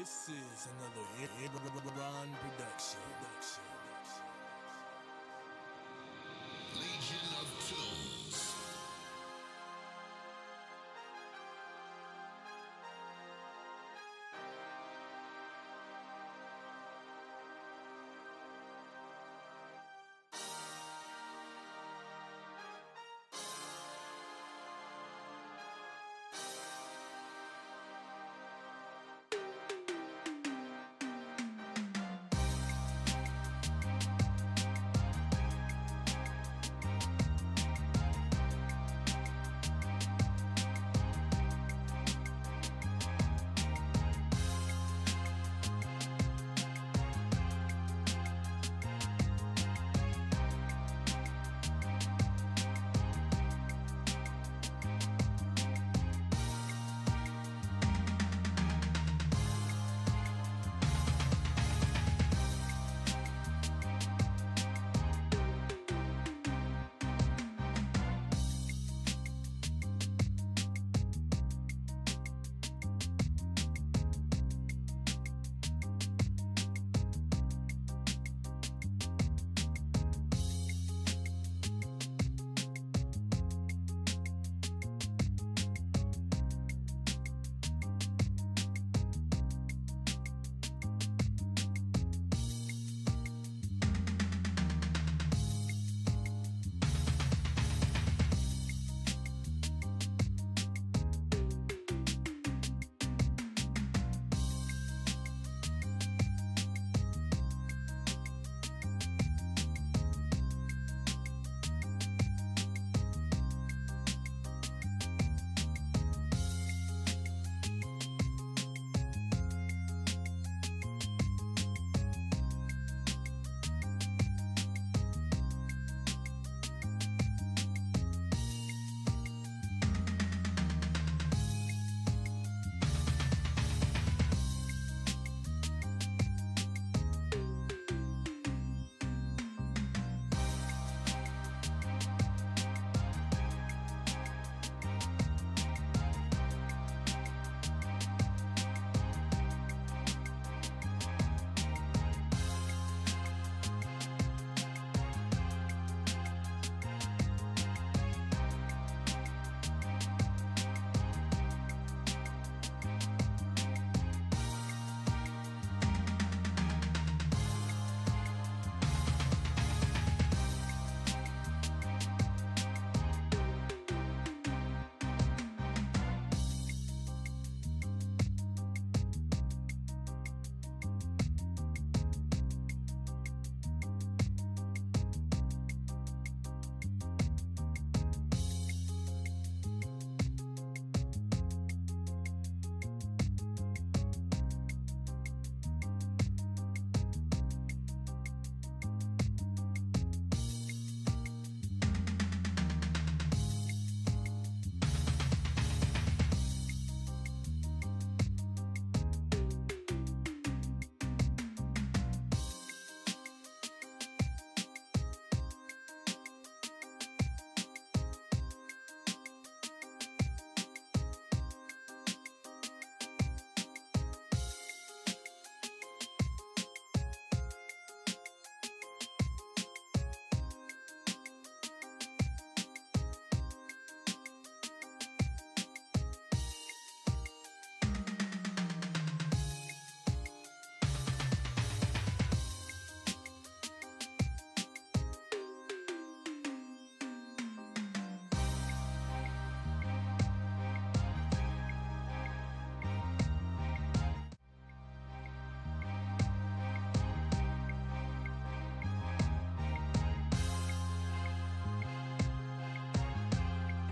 This is another Ron production. Legion of Tunes.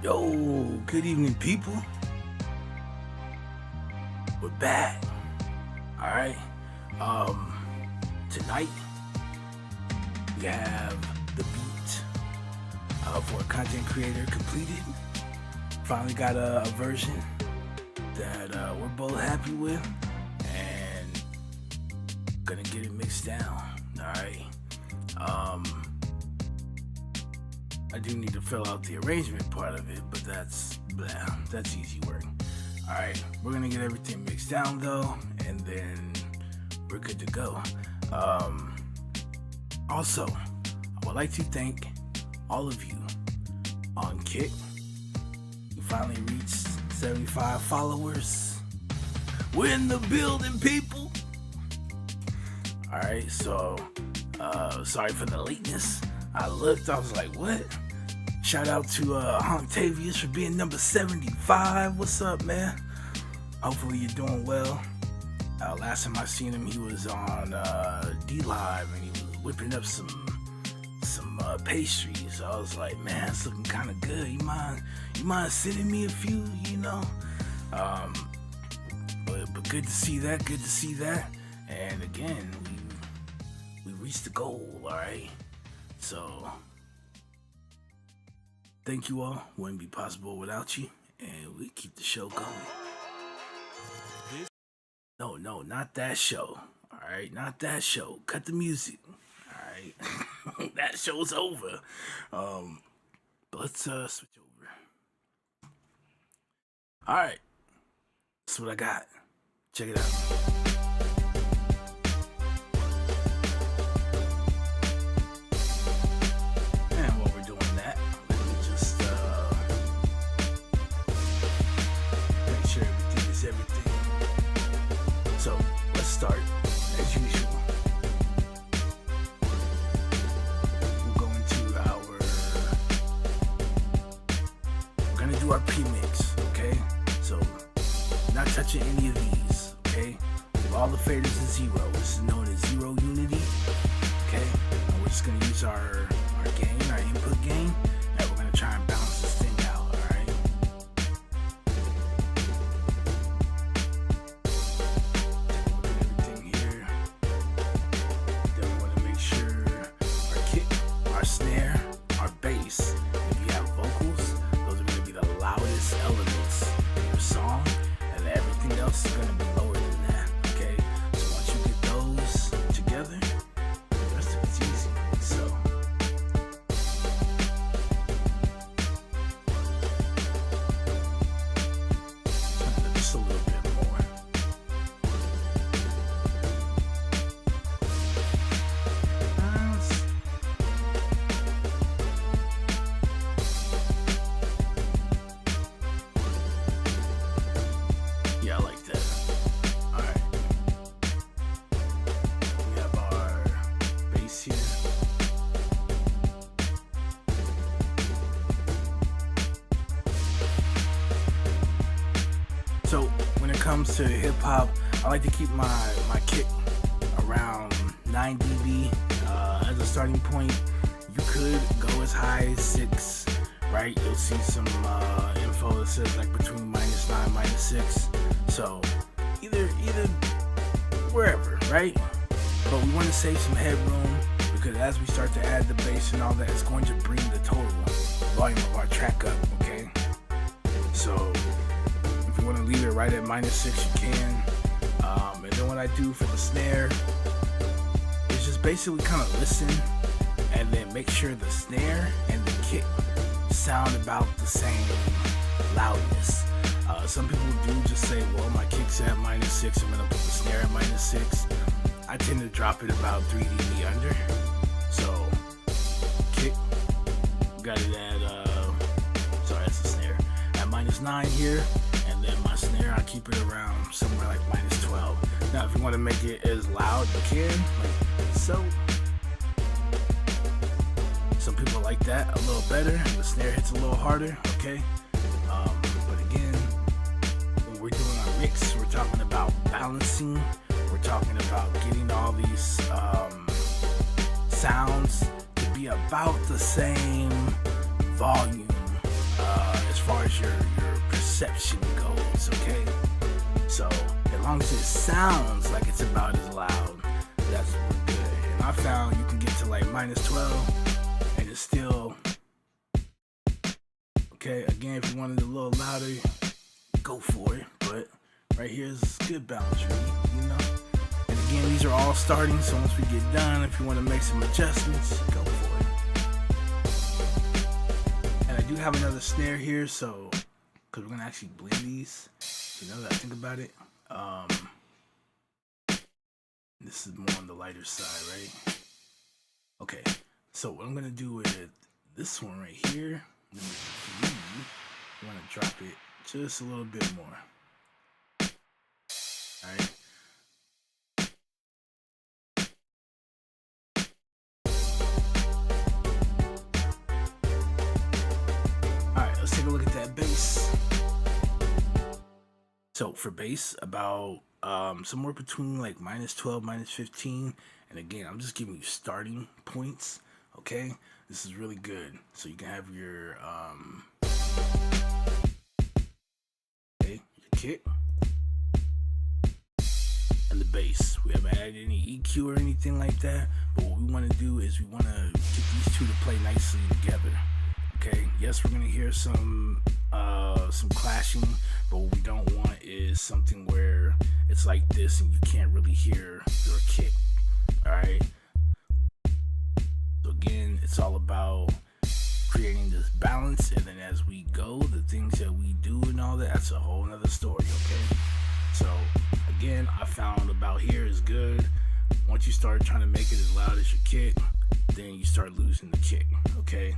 Yo, good evening, people. We're back. All right. Tonight we have the beat for a content creator completed. Finally got a version that we're both happy with, and gonna get it mixed down. All right. I do need to fill out the arrangement part of it, but that's easy work. Alright, we're gonna get everything mixed down though, and then we're good to go. Also, I would like to thank all of you on Kick. We finally reached 75 followers. We're in the building, people. Alright, so sorry for the lateness. I looked, I was like, what? Shout out to Hontavius for being number 75. What's up, man? Hopefully you're doing well. Last time I seen him, he was on D-Live and he was whipping up some pastries. So I was like, man, it's looking kind of good. You mind sending me a few, you know? But good to see that. Good to see that. And again, we reached the goal. All right. So thank you all. Wouldn't be possible without you. And we keep the show going. No, not that show. All right, not that show. Cut the music. All right, that show's over. But let's switch over. All right, that's what I got. Check it out. And while we're doing that, let me just make sure everything is everything. So let's start as usual. We'll go into we're gonna do our premix, okay? So not touching any of these, okay? Leave all the faders in zero. This is known as zero unity, okay? And we're just gonna use our gain, our input gain, and we're gonna try and balance this thing out, all right? Our snare, our bass. If you have vocals, those are going to be the loudest elements in your song, and everything else is going to be lower than that. Okay, so once you get those together, the rest of it's easy. So just a little bit more. Yeah, I like that. Alright. We have our bass here. So when it comes to hip hop, I like to keep my kick around 9 dB as a starting point. You could go as high as 6, right? You'll see some info that says like between -9, -6. So either wherever, right? But we want to save some headroom because as we start to add the bass and all that, it's going to bring the total volume of our track up, okay? So if you want to leave it right at -6, you can. And then what I do for the snare is just basically kind of listen and then make sure the snare and the kick sound about the same loudness. Some people do just say, well, my kick's at -6, I'm gonna put the snare at -6. I tend to drop it about 3 dB under. So kick, got it at sorry, that's the snare at -9 here, and then my snare I keep it around somewhere like -12. Now if you want to make it as loud you can, like so. Some people like that a little better. The snare hits a little harder, okay? But again, when we're doing our mix, we're talking about balancing. We're talking about getting all these sounds to be about the same volume as far as your perception goes, okay? So as long as it sounds like it's about as loud, that's good. And I found you can get to like -12 and it's still okay. Again, if you wanted it a little louder, go for it. But right here is good balance for me, you know. And again, these are all starting, so once we get done, if you want to make some adjustments, go for it. And I do have another snare here, so because we're gonna actually blend these. So now that I think about it, this is more on the lighter side, right? Okay, so what I'm gonna do with this one right here, number 3, I'm gonna drop it just a little bit more. All right. Let's take a look at that bass. So for bass, about somewhere between like -12, -15, and again, I'm just giving you starting points. Okay, this is really good, so you can have your your kick and the bass. We haven't added any EQ or anything like that, but what we want to do is we want to get these two to play nicely together. Okay, yes, we're gonna hear some clashing, but what we don't want is something where it's like this and you can't really hear your kick. All right. So again, it's all about creating this balance, and then as we go, the things that we do and all that, that's a whole nother story. Okay. So again, I found about here is good. Once you start trying to make it as loud as your kick, then you start losing the kick. Okay.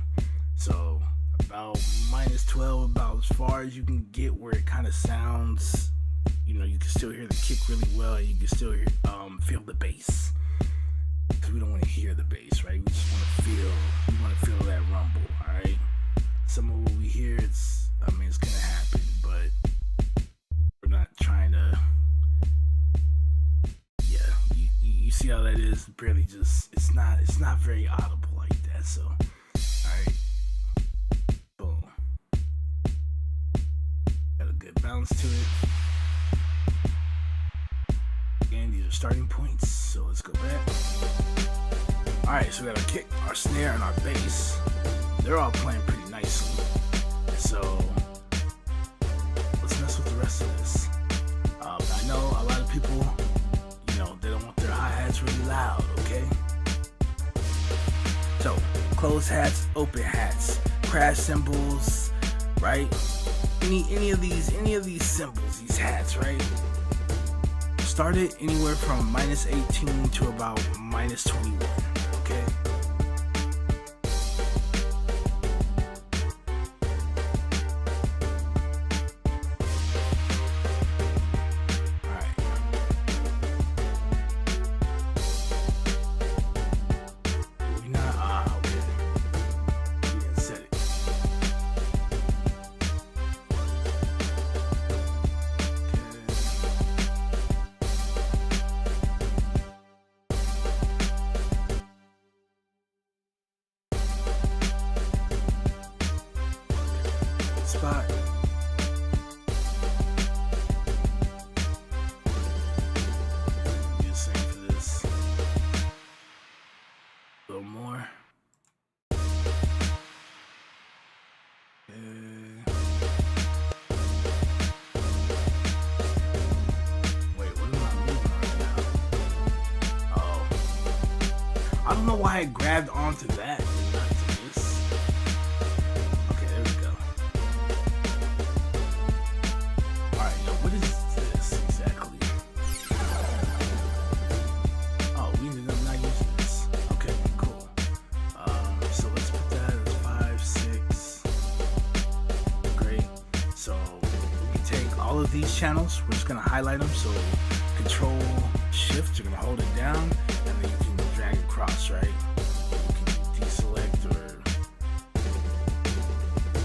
So about -12, about as far as you can get, where it kind of sounds, you can still hear the kick really well, and you can still hear, feel the bass. Because we don't want to hear the bass, right? We just want to feel that rumble. All right. Some of what we hear, it's gonna happen, but we're not trying to. Yeah, you see how that is? Barely just. It's not very audible like that. So, all right. Balance to it. Again, these are starting points, so let's go back. Alright, so we got our kick, our snare, and our bass. They're all playing pretty nicely. So let's mess with the rest of this. I know a lot of people, they don't want their hi-hats really loud, okay? So, closed hats, open hats, crash cymbals, right? Any of these symbols, these hats, right? Start it anywhere from -18 to about -21. Okay. All right. We not okay. We didn't set it. Spot. Do the same for this. A little more. Wait, what am I moving right now? Oh. I don't know why I grabbed onto that and not to this. Okay, there we go. Alright, now what is this exactly? Oh, we ended up not using this. Okay, cool. So let's put that as 5, 6. Great. So we can take all of these channels, we're just gonna highlight them. So Control Shift, you're gonna hold it down, and then you can drag it across, right? You can deselect or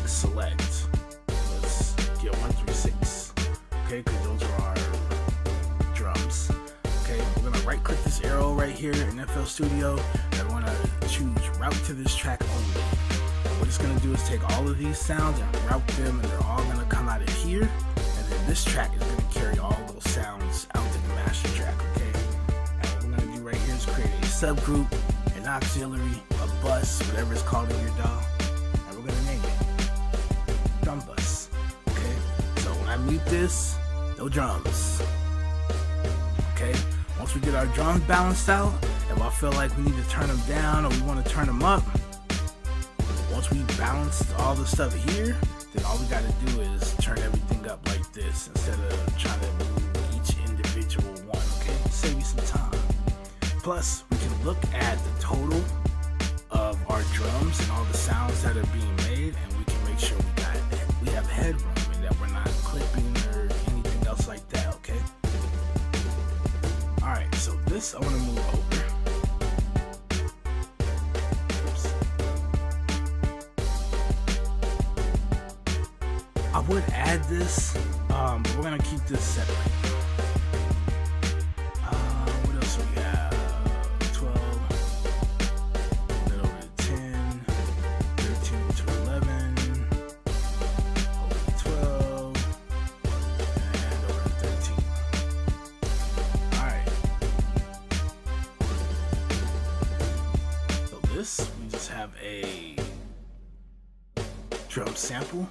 select. Let's get 1 through 6. Okay, because those are our drums. Okay, we're gonna right click this arrow right here in FL Studio, and we're gonna choose route to this track only. And what it's gonna do is take all of these sounds and route them, and they're all gonna come out of here. And then this track is gonna carry all those sounds out to the master track. Okay, and what we're gonna do right here is create a subgroup, an auxiliary, a bus, whatever it's called in your DAW, and we're gonna name it drum bus. Okay, so when I mute this, no drums. Okay, once we get our drums balanced out, if I feel like we need to turn them down or we want to turn them up, once we balanced all the stuff here, then all we got to do is turn everything up like this instead of trying to move each individual one, okay? Save you some time. Plus, we can look at the total of our drums and all the sounds that are being made, and we can make sure we have headroom and that we're not clipping or anything else like that, okay? Alright, so this I want to move over. Oops. I would add this, but we're gonna keep this separate. What else do we have? 12, then over to 10, 13 to 11, over to 12, and over to 13. Alright. So this, we just have a drum sample,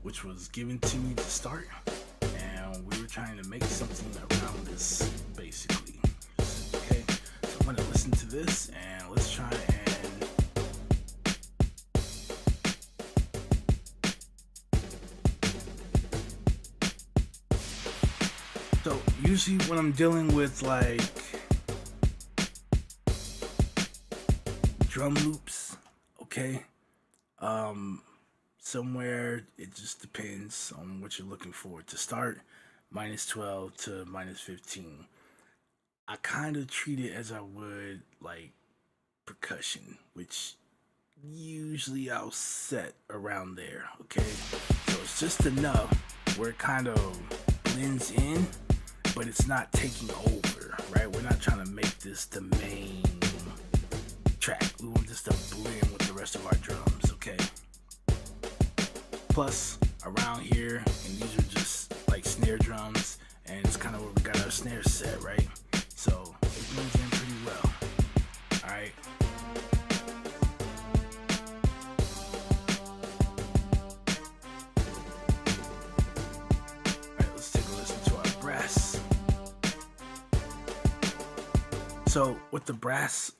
which was given to me to start, and we were trying to make something around this basically. Okay, so I'm gonna listen to this and let's try and so usually when I'm dealing with like drum loops, okay, somewhere it just depends on what you're looking for. To start, -12 to -15. I kind of treat it as I would like percussion, which usually I'll set around there, okay? So it's just enough where it kind of blends in, but it's not taking over, right? We're not trying to make this the main track. We want this to blend with the rest of our drums, okay? Plus, around here, and these are just like snare drums, and it's kind of where we got our snare set, right? So it blends in pretty well. All right. All right, let's take a listen to our brass. So with the brass,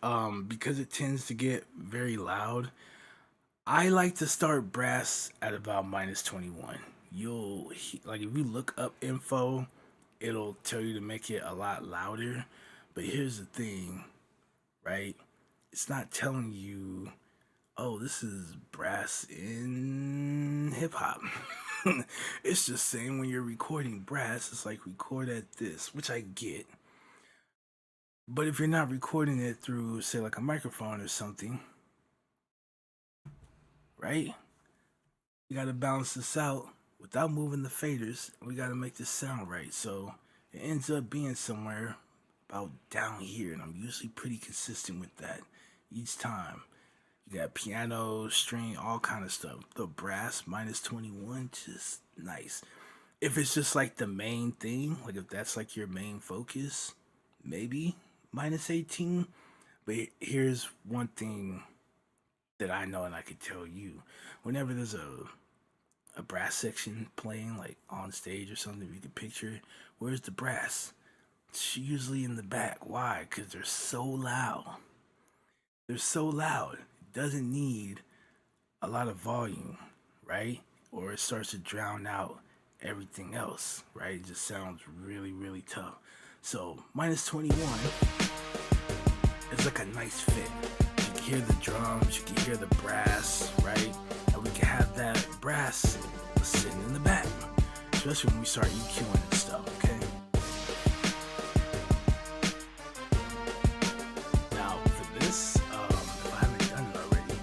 because it tends to get very loud, I like to start brass at about -21. You'll like if you look up info, it'll tell you to make it a lot louder. But here's the thing, right? It's not telling you, oh, this is brass in hip hop. It's just saying when you're recording brass, it's like record at this, which I get. But if you're not recording it through, say, like a microphone or something, right? You got to balance this out without moving the faders. We got to make this sound right. So it ends up being somewhere about down here, and I'm usually pretty consistent with that each time. You got piano, string, all kind of stuff. The brass -21, just nice. If it's just like the main thing, like if that's like your main focus, maybe -18. But here's one thing that I know and I could tell you. Whenever there's a brass section playing like on stage or something, if you can picture it, where's the brass? It's usually in the back. Why? Because they're so loud. They're so loud. It doesn't need a lot of volume, right? Or it starts to drown out everything else, right? It just sounds really, really tough. So -21 is like a nice fit. You can hear the drums, you can hear the brass, right? And we can have that brass sitting in the back, especially when we start EQing and stuff, okay? Now for this, if I haven't done it already,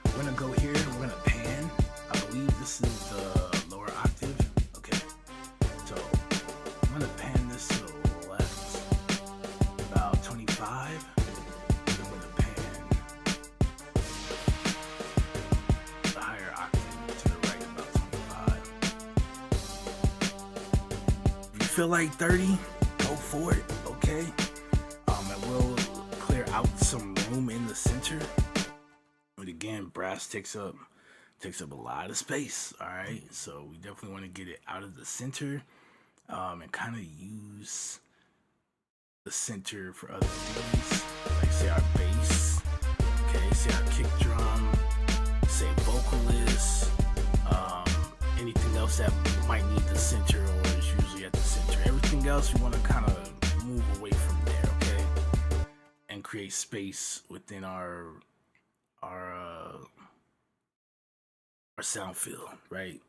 we're gonna go here and we're gonna pan. I believe this is the lower octave. Okay, so I'm gonna pan this to the left about 25. And I'm gonna pan the higher octave to the right about 25. If you feel like 30, go for it, okay? And we'll clear out some room in the center. But again, brass takes up a lot of space, all right? So we definitely want to get it out of the center, and kind of use the center for other things, like say our bass, okay, say our kick drum, else that might need the center or is usually at the center. Everything else you want to kind of move away from there, okay? And create space within our sound field, right?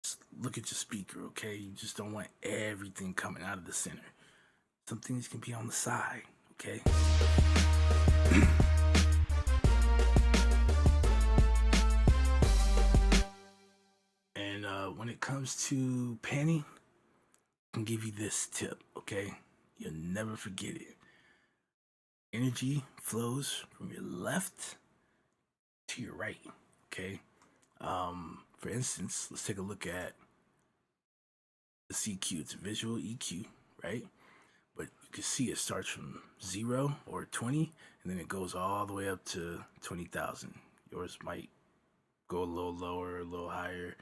Just look at your speaker, okay? You just don't want everything coming out of the center. Some things can be on the side, okay? And when it comes to panning, I can give you this tip, okay? You'll never forget it. Energy flows from your left to your right, okay? For instance, let's take a look at the CQ. It's a visual EQ, right? But you can see it starts from 0 or 20, and then it goes all the way up to 20,000. Yours might go a little lower, a little higher,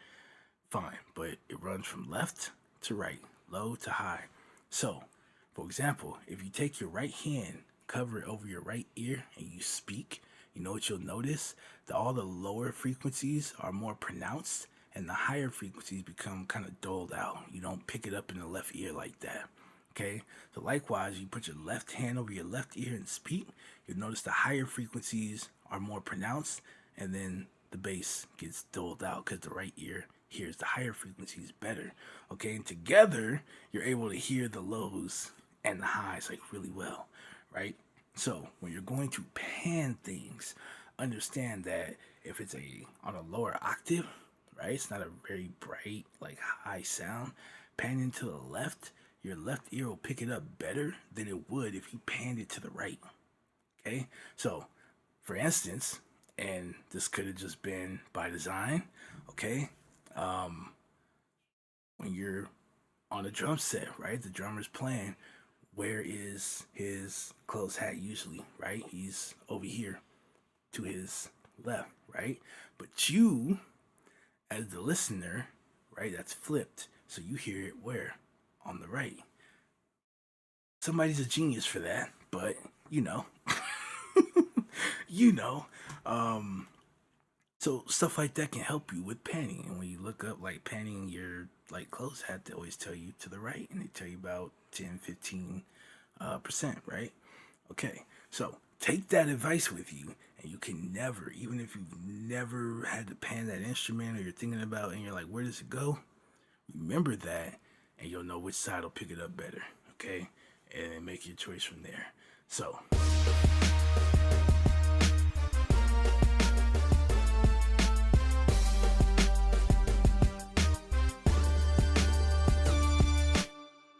fine, but it runs from left to right, low to high. So, for example, if you take your right hand, cover it over your right ear, and you speak, you know what you'll notice? That all the lower frequencies are more pronounced, and the higher frequencies become kind of dulled out. You don't pick it up in the left ear like that. Okay, so likewise, you put your left hand over your left ear and speak, you'll notice the higher frequencies are more pronounced, and then the bass gets dulled out because the right ear hears the higher frequencies better. Okay, and together, you're able to hear the lows and the highs like really well, right? So when you're going to pan things, understand that if it's on a lower octave, right, it's not a very bright, like high sound, panning to the left, your left ear will pick it up better than it would if you panned it to the right. Okay, so for instance, and this could have just been by design, okay, when you're on a drum set, right, the drummer's playing, where is his closed hat usually, right? He's over here to his left, right? But you, as the listener, right, that's flipped. So you hear it where? On the right. Somebody's a genius for that, but you know. you know. So stuff like that can help you with panning. And when you look up like panning your like closed hat, they always tell you to the right, and they tell you about 10-15%, right? Okay, so take that advice with you, and you can never, even if you've never had to pan that instrument or you're thinking about and you're like, where does it go? Remember that, and you'll know which side will pick it up better, okay? And make your choice from there. So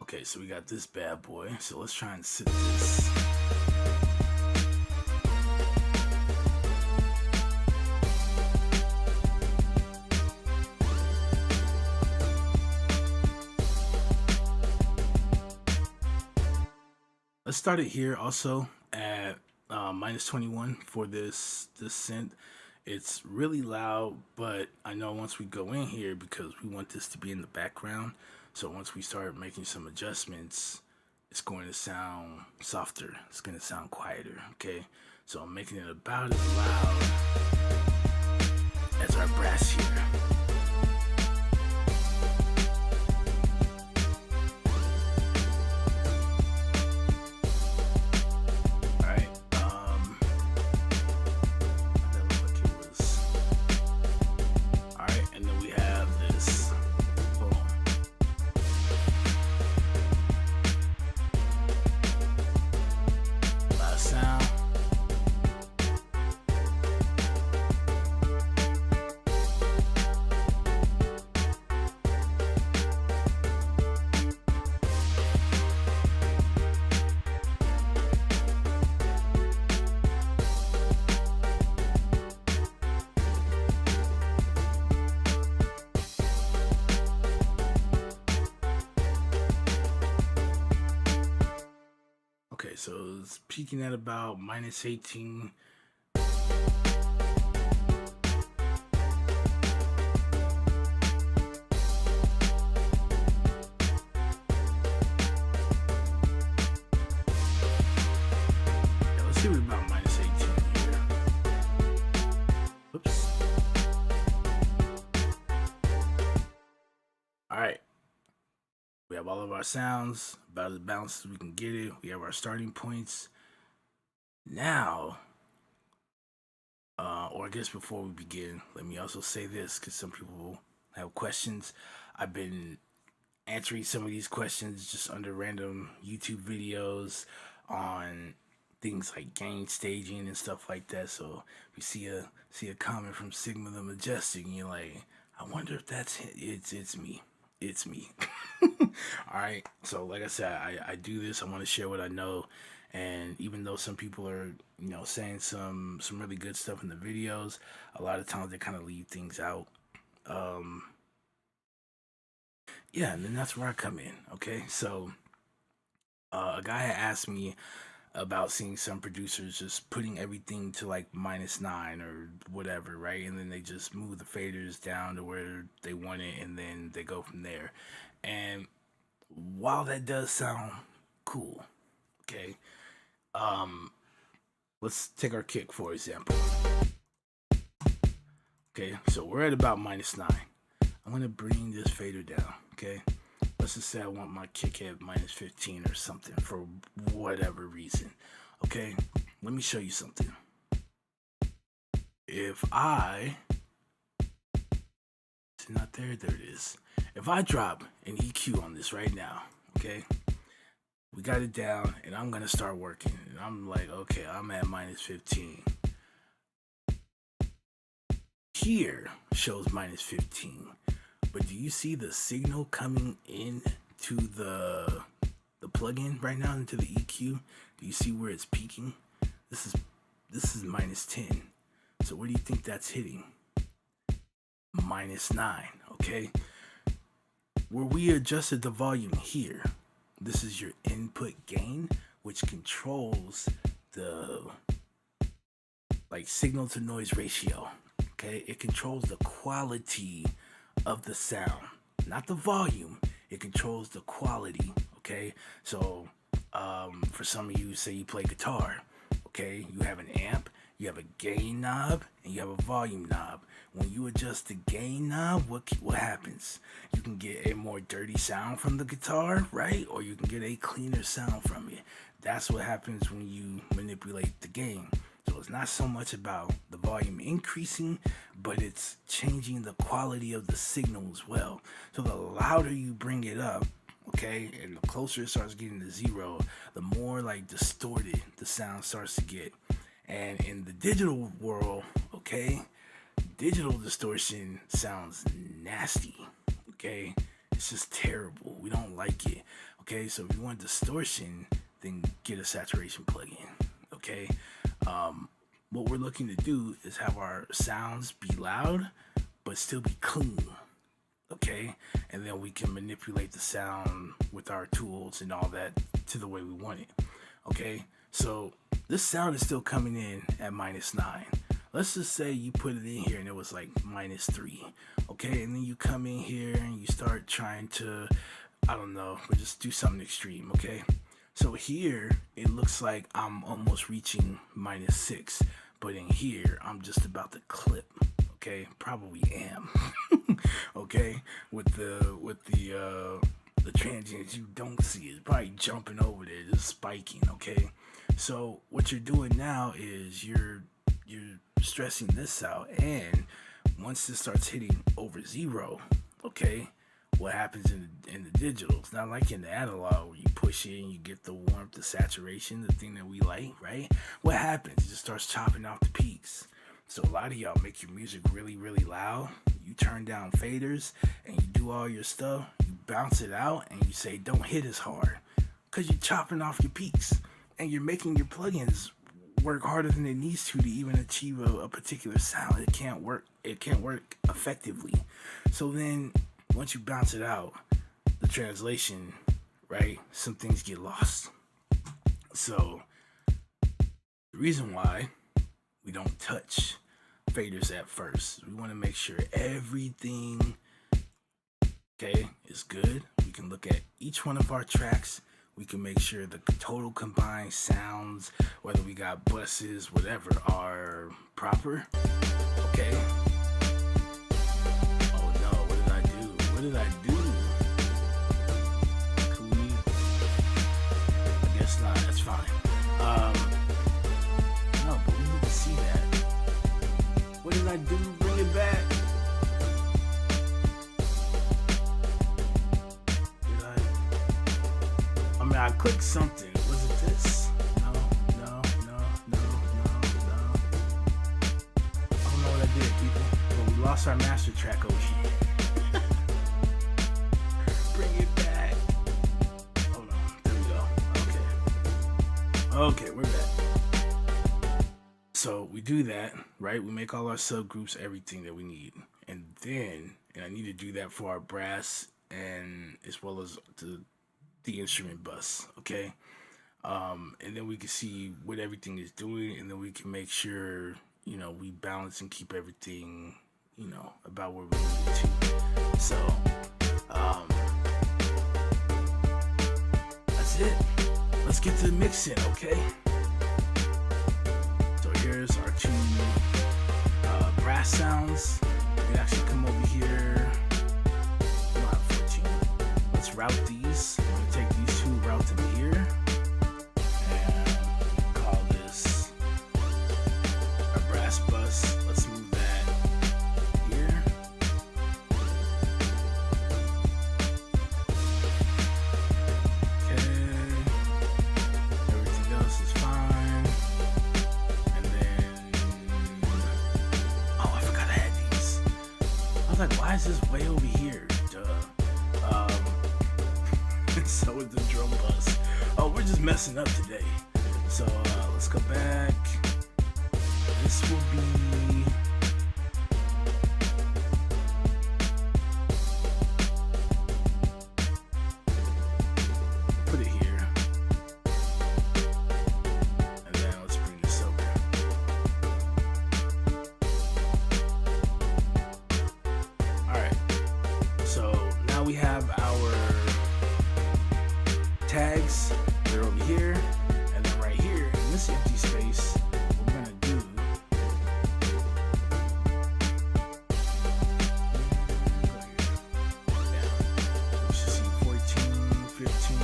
okay, so we got this bad boy. So let's try and sit this. Let's start it here also at minus 21 for this synth. It's really loud, but I know once we go in here, because we want this to be in the background, so once we start making some adjustments, it's going to sound softer. It's going to sound quieter, okay? So I'm making it about as loud as our brass here. Okay, so it's peaking at about minus 18. Let's see what about minus 18 here. Oops. We have all of our sounds, about as balanced as we can get it. We have our starting points. Now, or I guess before we begin, let me also say this, because some people have questions. I've been answering some of these questions just under random YouTube videos on things like gain staging and stuff like that. So if you see a comment from Sigma the Majestic, and you're like, I wonder if that's it's me. It's me. All right. So like I said, I do this. I want to share what I know. And even though some people are, saying some really good stuff in the videos, a lot of times they kind of leave things out. Yeah, and then that's where I come in. Okay. So a guy had asked me about seeing some producers just putting everything to like -9 or whatever, right? And then they just move the faders down to where they want it, and then they go from there. And while that does sound cool, okay, let's take our kick for example. Okay, so we're at about -9. I'm gonna bring this fader down. Okay, let's just say I want my kick at -15 or something for whatever reason. Okay, let me show you something. If it's not there, there it is. If I drop an EQ on this right now, okay, we got it down, and I'm gonna start working. And I'm like, okay, I'm at -15. Here shows -15. But do you see the signal coming in to the plugin right now, into the EQ? Do you see where it's peaking? This is -10. So where do you think that's hitting? -9. Okay. Where we adjusted the volume here, this is your input gain, which controls the signal to noise ratio. Okay, it controls the quality of the sound, not the volume. It controls the quality. Okay, so for some of you, say you play guitar, okay, you have an amp, you have a gain knob, and you have a volume knob. When you adjust the gain knob, what happens? You can get a more dirty sound from the guitar, right? Or you can get a cleaner sound from it. That's what happens when you manipulate the gain. So it's not so much about the volume increasing, but it's changing the quality of the signal as well. So the louder you bring it up, okay, and the closer it starts getting to 0, the more distorted the sound starts to get. And in the digital world, okay, digital distortion sounds nasty. Okay, it's just terrible. We don't like it. Okay, so if you want distortion, then get a saturation plugin. Okay, what we're looking to do is have our sounds be loud but still be clean. Okay, and then we can manipulate the sound with our tools and all that to the way we want it. Okay, so this sound is still coming in at -9. Let's just say you put it in here and it was like -3. Okay, and then you come in here and you start trying to, I don't know, but just do something extreme. Okay, so here it looks like I'm almost reaching -6, but in here I'm just about to clip. Okay, probably am. Okay, with the transients you don't see, it's probably jumping over there, just spiking. Okay, so what you're doing now is you're stressing this out, and once this starts hitting over 0, okay, what happens in the digital? It's not like in the analog where you push it and you get the warmth, the saturation, the thing that we like, right? What happens? It just starts chopping off the peaks. So a lot of y'all make your music really, really loud. You turn down faders and you do all your stuff. You bounce it out and you say, don't hit as hard, because you're chopping off your peaks and you're making your plugins work harder than it needs to even achieve a particular sound. It can't work effectively. So then once you bounce it out, the translation, right, some things get lost. So the reason why we don't touch faders at first, we want to make sure everything, okay, is good. We can look at each one of our tracks. We can make sure the total combined sounds, whether we got buses, whatever, are proper. Okay. Oh no, what did I do? bring it back. I mean, I clicked something. Was it this? No. I don't know what I did, people. But we lost our master track over here. Bring it back. Hold on. There we go. Okay, we're back. So we do that, right? We make all our subgroups, everything that we need. And then, I need to do that for our brass and as well as the instrument bus, okay? And then we can see what everything is doing, and then we can make sure, we balance and keep everything, about where we need it to. So, that's it. Let's get to the mixing, okay? So here's our two brass sounds. We can actually come over here. We don't have 14. Let's route these. I'm gonna take these two, route them here, and call this our brass bus. Let's move that here. Okay. Everything else is fine. And then, oh, I forgot I had these. I was like, why is this way over here? Duh. So is the drum bus. Oh, we're just messing up today. So let's go back. This will be put it here. And then let's bring this over. Alright. So now we have our tags. They're over here, and then right here in this empty space, we're gonna do we should see 14, 15.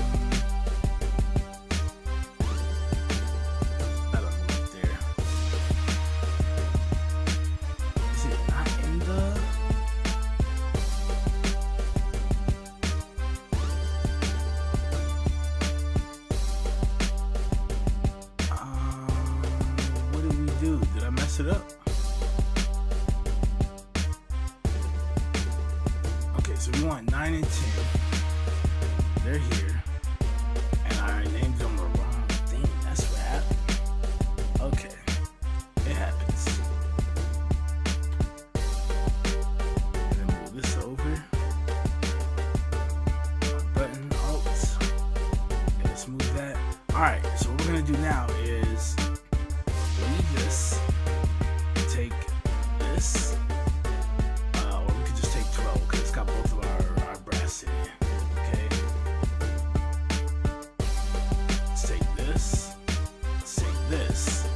That'll move there. Is it not in the? Did I mess it up? Okay, so we want 9 and 10. They're here. And I named them the wrong thing. That's what happened. Okay. It happens. And then move this over. Button, Alt. Okay, let's move that. Alright, so what we're gonna do now is leave this, take this, or we could just take 12 because it's got both of our brass in it. Okay, let's take this, let's take this.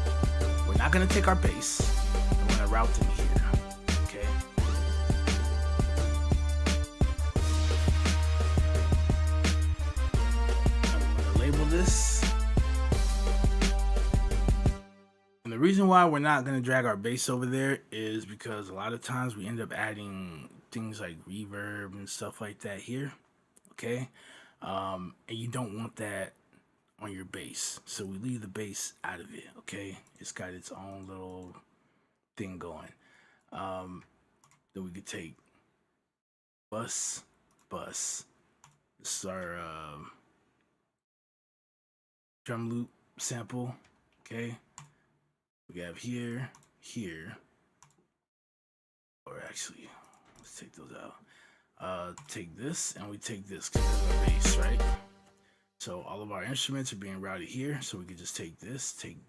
We're not gonna take our bass. I'm gonna route them here. Okay. I'm gonna label this. And the reason why we're not going to drag our bass over there is because a lot of times we end up adding things like reverb and stuff like that here, okay? And you don't want that on your bass, so we leave the bass out of it, okay? It's got its own little thing going. Then we could take bus. This is our drum loop sample, okay? We have here, or actually, let's take those out. Take this, and we take this because it's our bass, right? So all of our instruments are being routed here, so we can just take this, take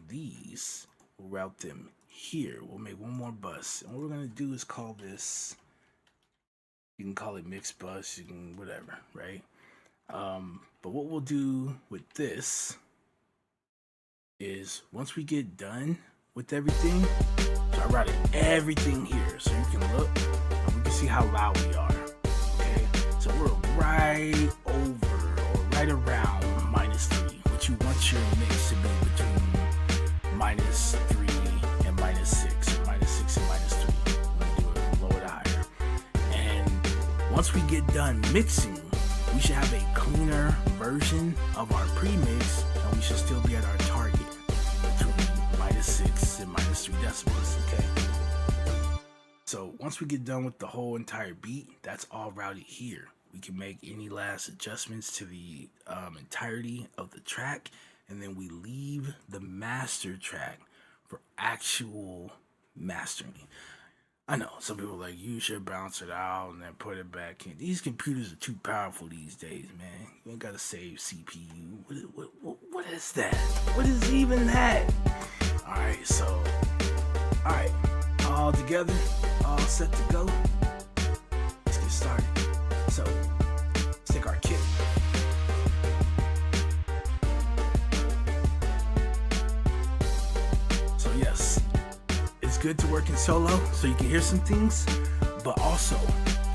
these, we'll route them here. We'll make one more bus, and what we're gonna do is call this, you can call it mixed bus, you can whatever, right? But what we'll do with this is once we get done with everything, so I routed everything here so you can look and we can see how loud we are. Okay, so we're right over or right around -3, which you want your mix to be between -3 and -6, or -6 and once we get done mixing, we should have a cleaner version of our pre-mix, and we should still be at our target between -6 and -3 decibels, okay? So once we get done with the whole entire beat, that's all routed here. We can make any last adjustments to the entirety of the track, and then we leave the master track for actual mastering. I know some people are like, you should bounce it out and then put it back in. These computers are too powerful these days, man. You ain't gotta save CPU. What is that? What is even that? Alright, so, alright, all together, all set to go. Let's get started. So, let's take our kit. So yes, it's good to work in solo so you can hear some things, but also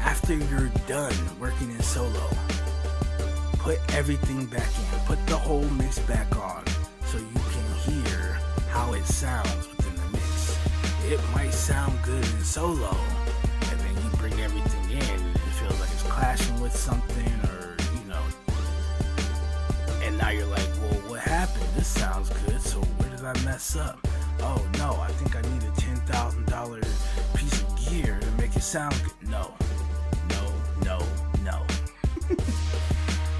after you're done working in solo, put everything back in, put the whole mix back on so you can hear how it sounds within the mix. It might sound good in solo, and then you bring everything in and it feels like it's clashing with something, or and now you're like, well, what happened? This sounds good, so where did I mess up? Oh no, I think I need a $10,000 piece of gear to make it sound good. No.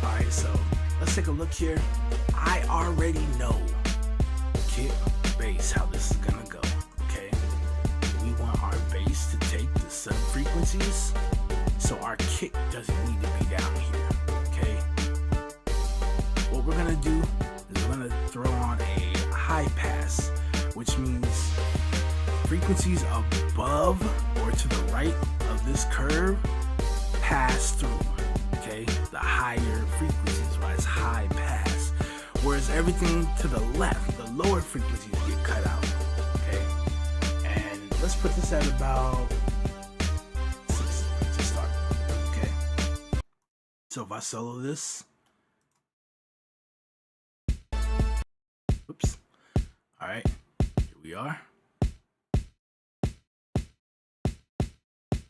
Alright, so let's take a look here. I already know kick, bass, how this is gonna go, okay? We want our bass to take the sub frequencies, so our kick doesn't need to be down here, okay? What we're gonna do is we're gonna throw on a high pass, which means frequencies above or to the right of this curve pass through, okay? The higher frequencies, why it's high pass. Whereas everything to the left, the lower frequencies get cut out, okay? And let's put this at about 60 to start, okay? So if I solo this, oops, all right, here we are.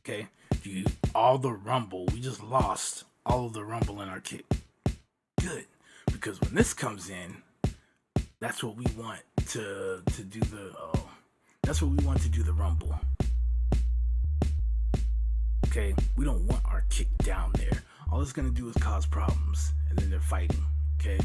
Okay, all the rumble, we just lost all of the rumble in our kick. Good, because when this comes in, that's what we want to do that's what we want to do the rumble. Okay, we don't want our kick down there. All it's gonna do is cause problems, and then they're fighting, okay?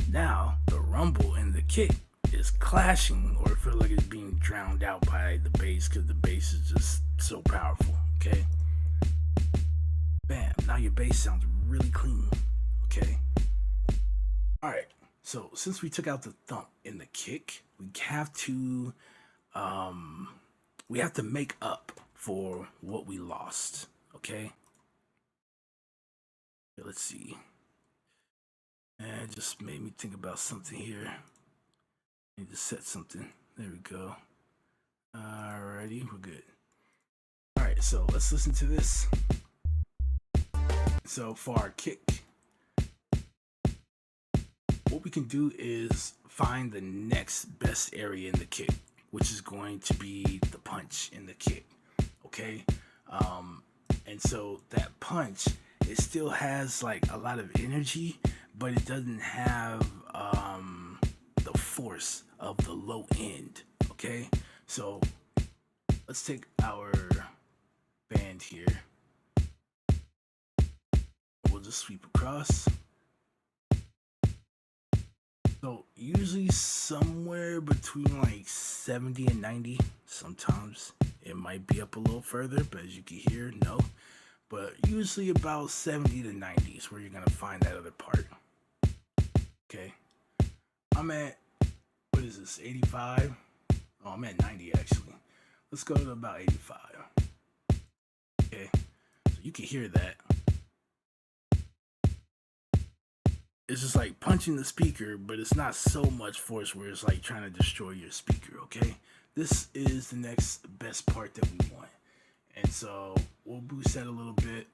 Now, the rumble and the kick is clashing, or feel like it's being drowned out by the bass, because the bass is just so powerful, okay? Bam, now your bass sounds really clean, okay? Alright, so since we took out the thump in the kick, we have to make up for what we lost, okay? Let's see. It just made me think about something here. I need to set something. There we go. Alrighty, we're good. Alright, so let's listen to this. So for our kick, what we can do is find the next best area in the kick, which is going to be the punch in the kick, okay? And so that punch, it still has like a lot of energy, but it doesn't have the force of the low end, okay? So let's take our band here. We'll just sweep across. So usually somewhere between like 70 and 90. Sometimes it might be up a little further, but as you can hear, no. But usually about 70 to 90 is where you're gonna find that other part. Okay. I'm at, what is this, 85? Oh, I'm at 90 actually. Let's go to about 85. Okay. So you can hear that. It's just like punching the speaker, but it's not so much force where it's like trying to destroy your speaker, okay? This is the next best part that we want. And so we'll boost that a little bit.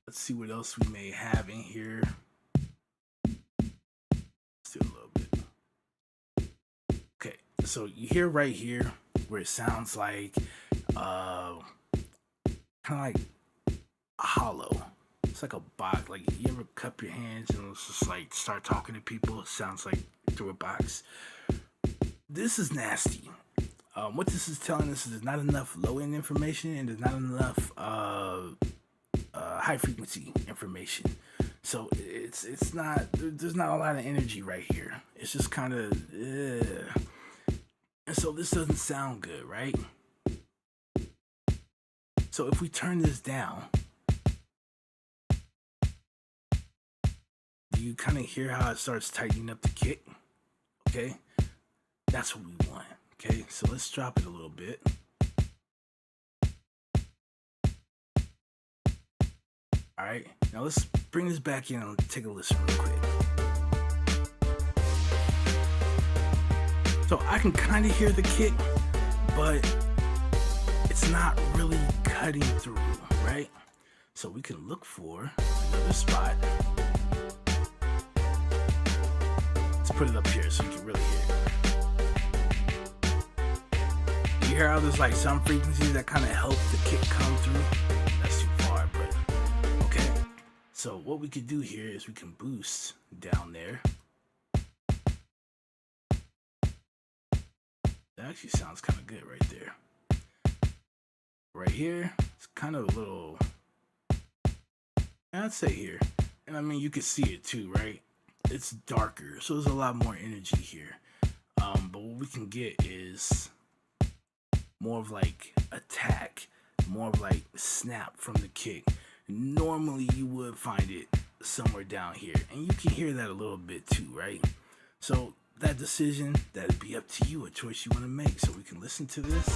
Let's see what else we may have in here. Still a little bit. Okay, so you hear right here, where it sounds like kind of like hollow. It's like a box. Like you ever cup your hands and it's just like start talking to people? It sounds like through a box. This is nasty. What this is telling us is there's not enough low end information and there's not enough high frequency information. So it's not, there's not a lot of energy right here. It's just kind of, and so this doesn't sound good, right? So if we turn this down, do you kind of hear how it starts tightening up the kick? Okay, that's what we want. Okay, so let's drop it a little bit. All right, now let's bring this back in and take a listen real quick. So I can kind of hear the kick, but it's not really cutting through, right? So we can look for another spot. Let's put it up here so you can really hear it. You hear how there's like some frequencies that kind of help the kick come through? That's too far, but okay. So what we could do here is we can boost down there. That actually sounds kind of good right there. Right here, it's kind of a little, I'd say here. And I mean, you can see it too, right? It's darker, so there's a lot more energy here. But what we can get is more of like attack, more of like snap from the kick. Normally you would find it somewhere down here, and you can hear that a little bit too, right? So that decision, that'd be up to you, a choice you want to make. So we can listen to this.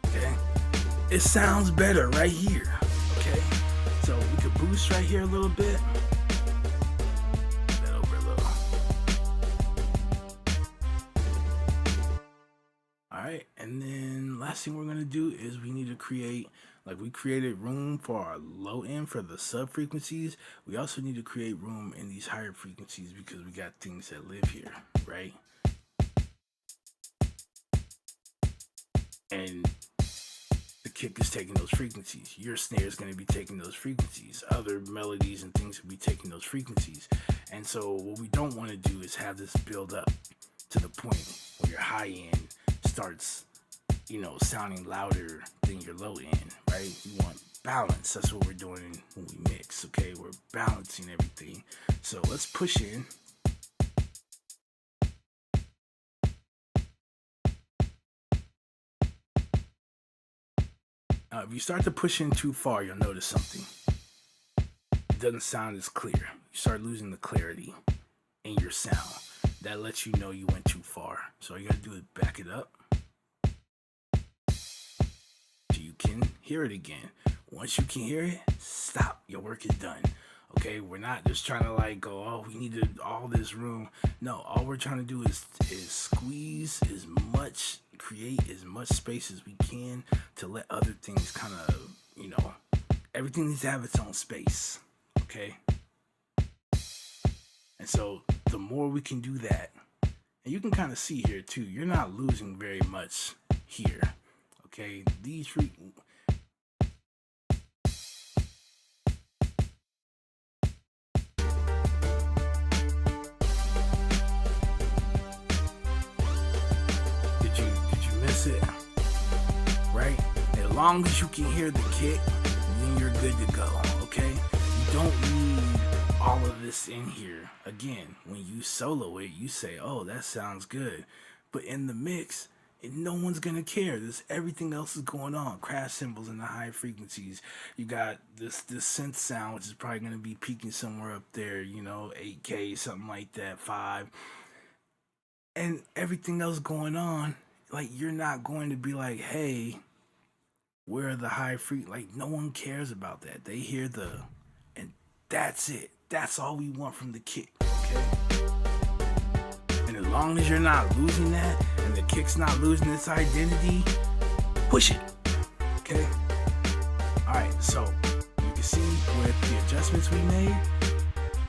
Okay, it sounds better right here. Okay, so we could boost right here a little bit. Alright, and then last thing we're going to do is we need to create, like we created room for our low end for the sub frequencies. We also need to create room in these higher frequencies because we got things that live here, right? And the kick is taking those frequencies. Your snare is going to be taking those frequencies. Other melodies and things will be taking those frequencies. And so what we don't want to do is have this build up to the point where your high end starts, you know, sounding louder than your low end, right? You want balance. That's what we're doing when we mix, okay? We're balancing everything. So let's push in. Now, if you start to push in too far, you'll notice something. It doesn't sound as clear. You start losing the clarity in your sound. That lets you know you went too far. So all you gotta do is back it up so you can hear it again. Once you can hear it, stop. Your work is done. Okay, we're not just trying to like go, oh, we needed all this room. No, all we're trying to do is squeeze as much, create as much space as we can to let other things kind of, you know, everything needs to have its own space. Okay. And so the more we can do that, and you can kind of see here too, you're not losing very much here. Okay, these did you miss it? Right? As long as you can hear the kick, then you're good to go. Okay, you don't need all of this in here. Again, when you solo it, you say, oh, that sounds good, but in the mix, no one's gonna care. There's everything else is going on. Crash cymbals in the high frequencies. You got this synth sound, which is probably gonna be peaking somewhere up there, you know, 8K, something like that, 5, and everything else going on. Like, you're not going to be like, hey, where are the high like, no one cares about that. They hear and that's it. That's all we want from the kick, okay? And as long long as you're not losing that and the kick's not losing its identity, push it. Okay? Alright, so you can see with the adjustments we made,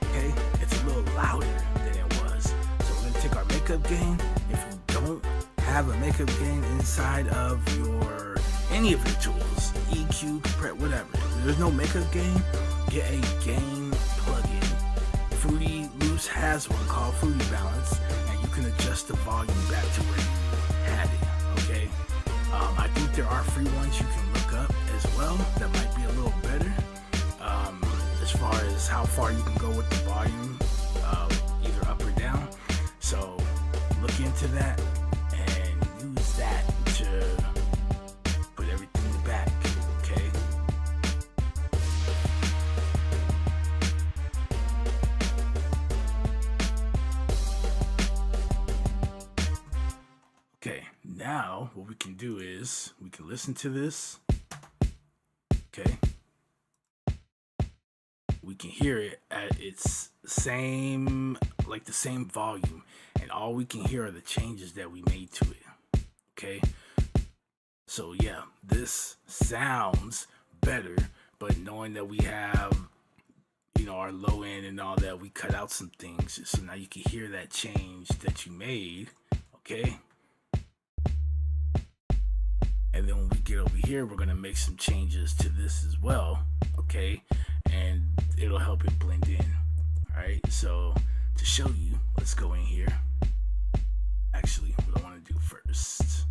okay, it's a little louder than it was. So we're gonna take our makeup gain. If you don't have a makeup gain inside of any of your tools, EQ, compress, whatever, if there's no makeup gain, get a gain plugin. Fruity Loops has one called Fruity Balance, and you can adjust the volume back to where you had it. Okay, I think there are free ones you can look up as well that might be a little better as far as how far you can go with the volume, either up or down. So look into that and use that to put everything back. Okay. Okay, now what we can do is we can listen to this. Okay. We can hear it at its same, like the same volume, and all we can hear are the changes that we made to it. Okay. So yeah, this sounds better, but knowing that we have, our low end and all that, we cut out some things. So now you can hear that change that you made. Okay. And then when we get over here, we're going to make some changes to this as well. Okay. And it'll help it blend in. All right. So to show you, let's go in here. Actually, what I want to do first.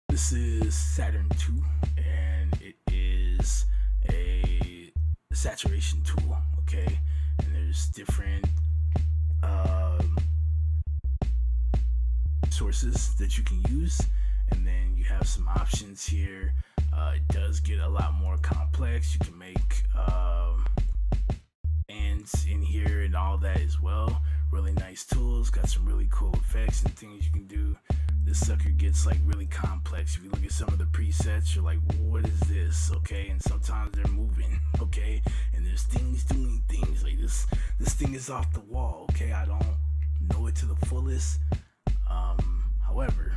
This is Saturn 2, and it is a saturation tool. Okay. And there's different sources that you can use, and then you have some options here. It does get a lot more complex. You can make ends in here and all that as well. Really nice tools, got some really cool effects and things you can do. This sucker gets like really complex. If you look at some of the presets, you're like, what is this? Okay, and sometimes they're moving. Okay, and there's things doing things like this. This thing is off the wall. Okay, I don't know it to the fullest. However,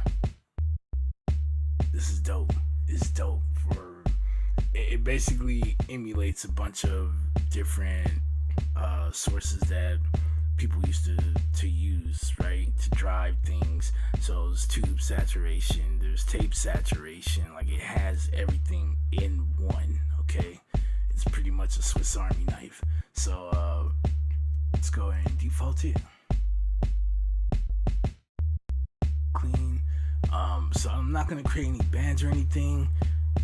this is dope. It's dope for it basically emulates a bunch of different sources that people used to use, right, to drive things. So there's tube saturation, there's tape saturation, like it has everything in one. Okay, it's pretty much a Swiss Army knife. So let's go ahead and default it. Clean. So I'm not gonna create any bands or anything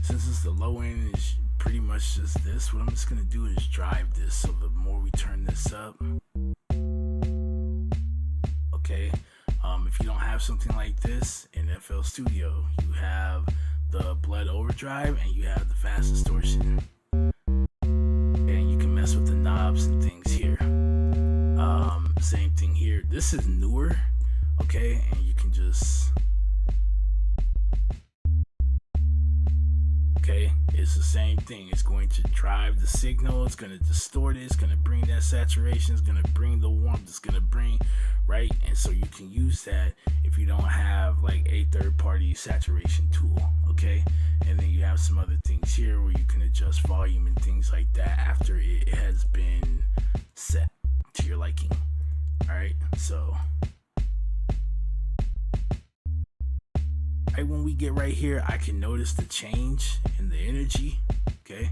since it's the low end. It's pretty much just this. What I'm just gonna do is drive this, so the more we turn this up, okay. If you don't have something like this in FL Studio, you have the Blood Overdrive and you have the Fast Distortion, and you can mess with the knobs and things here. Same thing here. This is newer, okay, and you can just, okay, it's the same thing. It's going to drive the signal, it's going to distort it, it's going to bring that saturation, it's going to bring the warmth, it's going to bring, right? And so you can use that if you don't have like a third-party saturation tool, okay? And then you have some other things here where you can adjust volume and things like that after it has been set to your liking. All right, so right when we get right here, I can notice the change in the energy. Okay,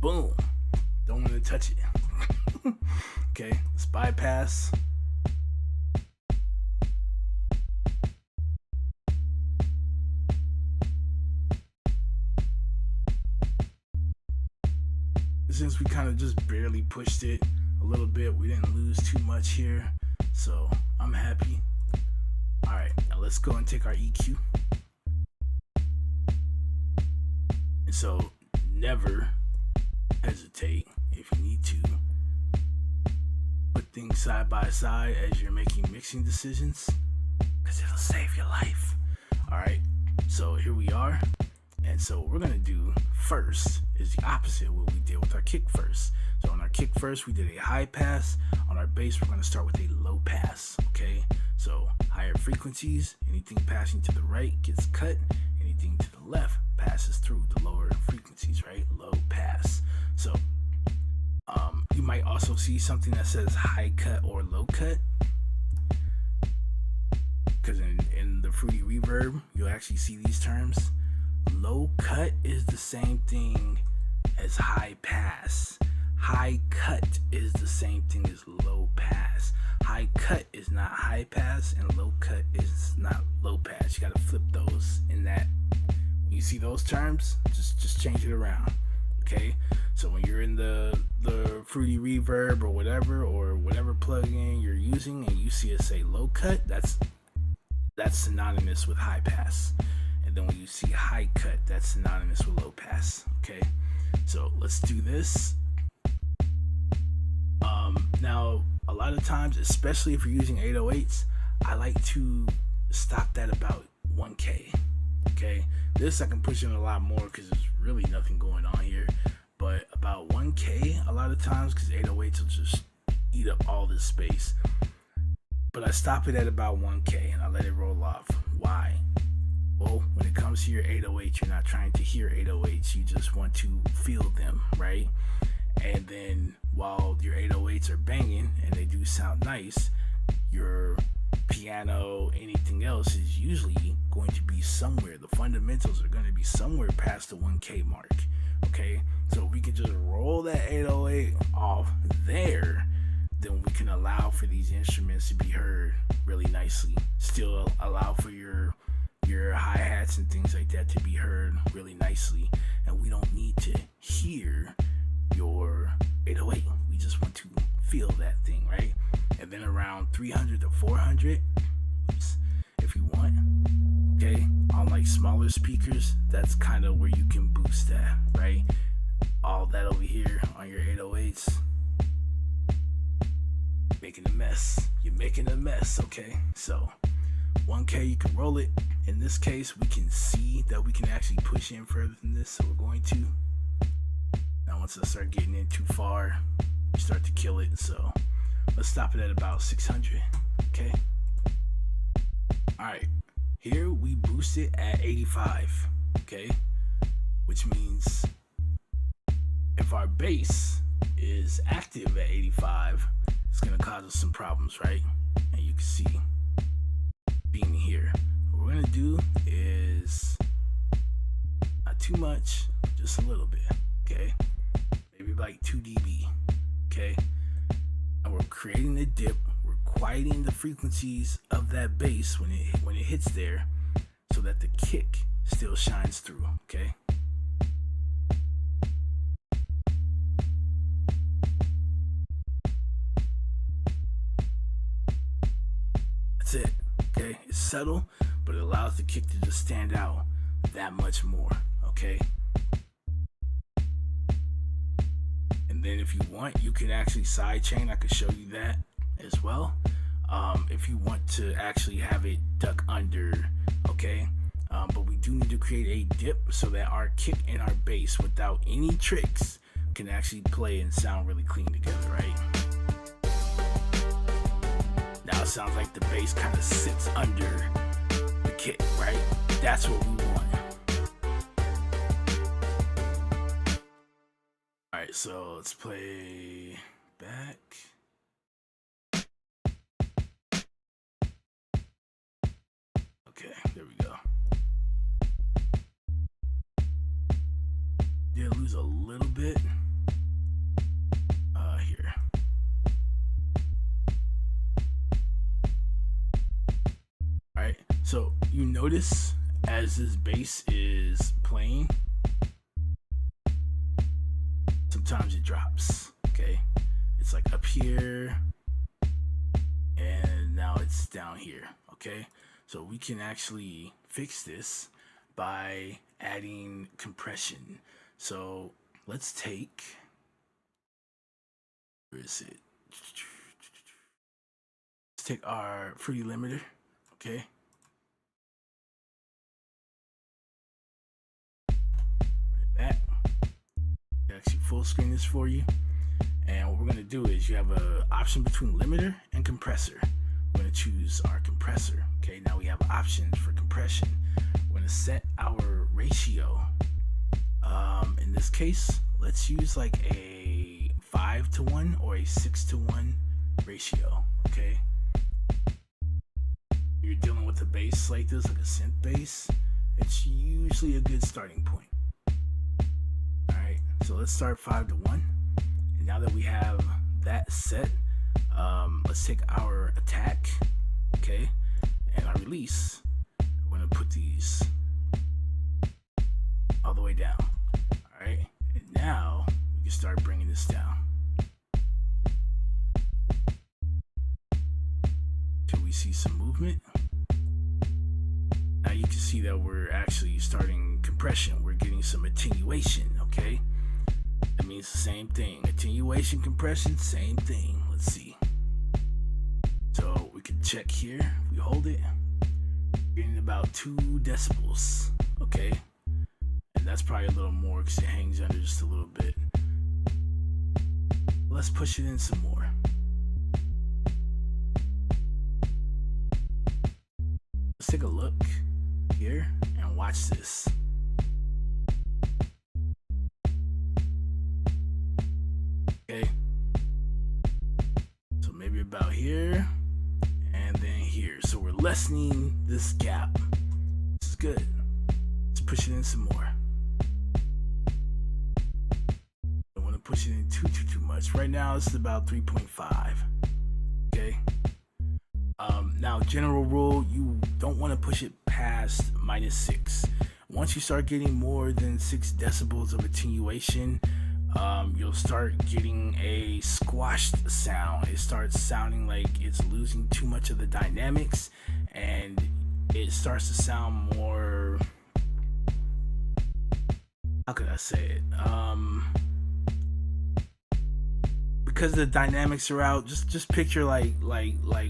boom, don't want to touch it. Okay, let's bypass. Since we kind of just barely pushed it a little bit, we didn't lose too much here, so I'm happy. All right, now let's go and take our EQ. And so never hesitate, if you need to, put things side by side as you're making mixing decisions, because it'll save your life. All right, so So here we are. And so what we're gonna do first is the opposite of what we did with our kick first. So on our kick first, we did a high pass. On our bass, we're gonna start with a low pass, okay? So higher frequencies, anything passing to the right gets cut. Anything to the left passes through the lower frequencies, right? Low pass. So you might also see something that says high cut or low cut. Because in the Fruity Reverb, you'll actually see these terms. Low cut is the same thing as high pass. High cut is the same thing as low pass. High cut is not high pass, and low cut is not low pass. You gotta flip those in that. When you see those terms, just change it around. Okay? So when you're in the Fruity Reverb or whatever plugin you're using and you see it say low cut, that's synonymous with high pass. And then when you see high cut, that's synonymous with low pass. Okay, so let's do this. Now a lot of times, especially if you're using 808s, I like to stop that about 1K. Okay, this I can push in a lot more because there's really nothing going on here, but about 1K a lot of times, because 808s will just eat up all this space. But I stop it at about 1K and I let it roll off. Why? Well, when it comes to your 808, you're not trying to hear 808s, you just want to feel them, right? And then while your 808s are banging and they do sound nice, your piano, anything else is usually going to be somewhere. The fundamentals are going to be somewhere past the 1K mark, okay? So we can just roll that 808 off there, then we can allow for these instruments to be heard really nicely. Still allow for your hi-hats and things like that to be heard really nicely. And we don't need to hear your 808. We just want to feel that thing, right? And then around 300 to 400, if you want, okay? On like smaller speakers, that's kind of where you can boost that, right? All that over here on your 808s, making a mess. You're making a mess, okay? So 1K, you can roll it. In this case, we can see that we can actually push in further than this, so we're going to. Now once I start getting in too far, we start to kill it, so let's stop it at about 600, okay? Alright, here we boost it at 85, okay? Which means if our bass is active at 85, it's gonna cause us some problems, right? And you can see being here. What we're gonna do is not too much, just a little bit, okay? Maybe like 2 dB, okay? And we're creating a dip. We're quieting the frequencies of that bass when it hits there, so that the kick still shines through, okay? That's it, okay? It's subtle, but it allows the kick to just stand out that much more, okay? And then if you want, you can actually sidechain. I could show you that as well. If you want to actually have it duck under, okay? But we do need to create a dip so that our kick and our bass, without any tricks, can actually play and sound really clean together, right? Now it sounds like the bass kind of sits under the kick, right? That's what we want. Alright, so let's play back. Okay, there we go. Did lose a little bit. Here. Alright, so you notice as this bass is playing, sometimes it drops, okay? It's like up here, and now it's down here, okay? So we can actually fix this by adding compression. So let's take, where is it? Let's take our Fruity Limiter, okay? full screen this for you. And what we're gonna do is you have an option between limiter and compressor. We're gonna choose our compressor. Okay, now we have options for compression. We're gonna set our ratio. In this case, let's use like a 5:1 or a 6:1 ratio. Okay. You're dealing with a bass like this, like a synth bass, it's usually a good starting point. Alright, so let's start 5:1. And now that we have that set, let's take our attack, okay, and our release. We're gonna put these all the way down. Alright, and now we can start bringing this down. Till we see some movement. Now you can see that we're actually starting compression. We're getting some attenuation, okay? That means the same thing. Attenuation, compression, same thing. Let's see. So we can check here. If we hold it, we're getting about 2 decibels, okay? And that's probably a little more because it hangs under just a little bit. Let's push it in some more. Let's take a look here and watch this. Okay. So maybe about here and then here. So we're lessening this gap. This is good. Let's push it in some more. Don't want to push it in too much. Right now it's about 3.5. Okay. Now, general rule, you don't want to push it past -6. Once you start getting more than 6 decibels of attenuation, you'll start getting a squashed sound. It starts sounding like it's losing too much of the dynamics, and it starts to sound more, how could I say it? Because the dynamics are out, just picture like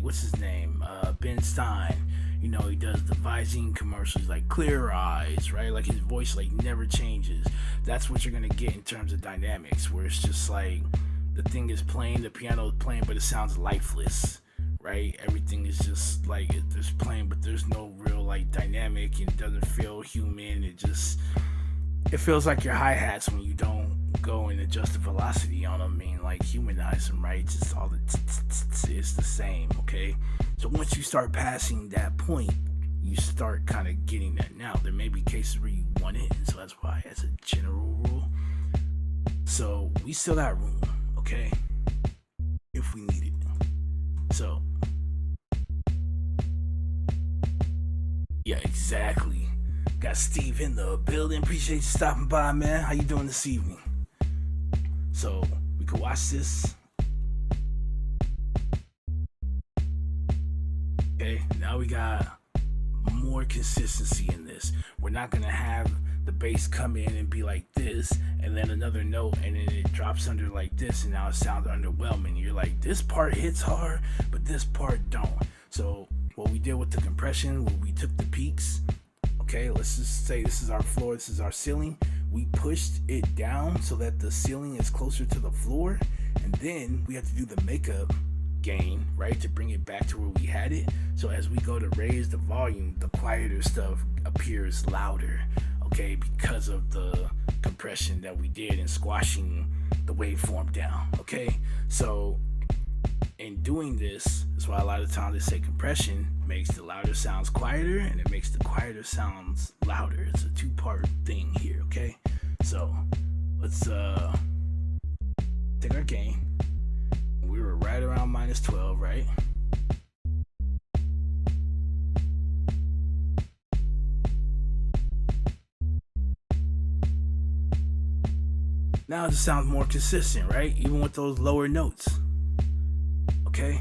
what's his name, Ben Stein. You know, he does the Visine commercials, like Clear Eyes, right? Like his voice like never changes. That's what you're gonna get in terms of dynamics, where it's just like the thing is playing, the piano is playing, but it sounds lifeless, right? Everything is just like there's playing, but there's no real like dynamic, and it doesn't feel human. It feels like your hi-hats when you don't go and adjust the velocity on them, and like humanize them, right? Just all the it's the same, okay? So once you start passing that point, you start kind of getting that. Now there may be cases where you want it, and so that's why, as a general rule, so we still got room, okay, if we need it. So yeah, exactly. Got Steve in the building. Appreciate you stopping by, man. How you doing this evening? So we can watch this. Okay, now we got more consistency in this. We're not gonna have the bass come in and be like this, and then another note, and then it drops under like this, and now it sounds underwhelming. You're like, this part hits hard, but this part don't. So what we did with the compression, when we took the peaks, okay, let's just say this is our floor, this is our ceiling. We pushed it down so that the ceiling is closer to the floor, and then we have to do the makeup gain, right, to bring it back to where we had it. So as we go to raise the volume, the quieter stuff appears louder, okay, because of the compression that we did in squashing the waveform down, okay? So in doing this, that's why a lot of times they say compression makes the louder sounds quieter, and it makes the quieter sounds louder. It's a 2-part thing here, okay? So let's take our gain. We were right around -12, right? Now it just sounds more consistent, right? Even with those lower notes. Okay.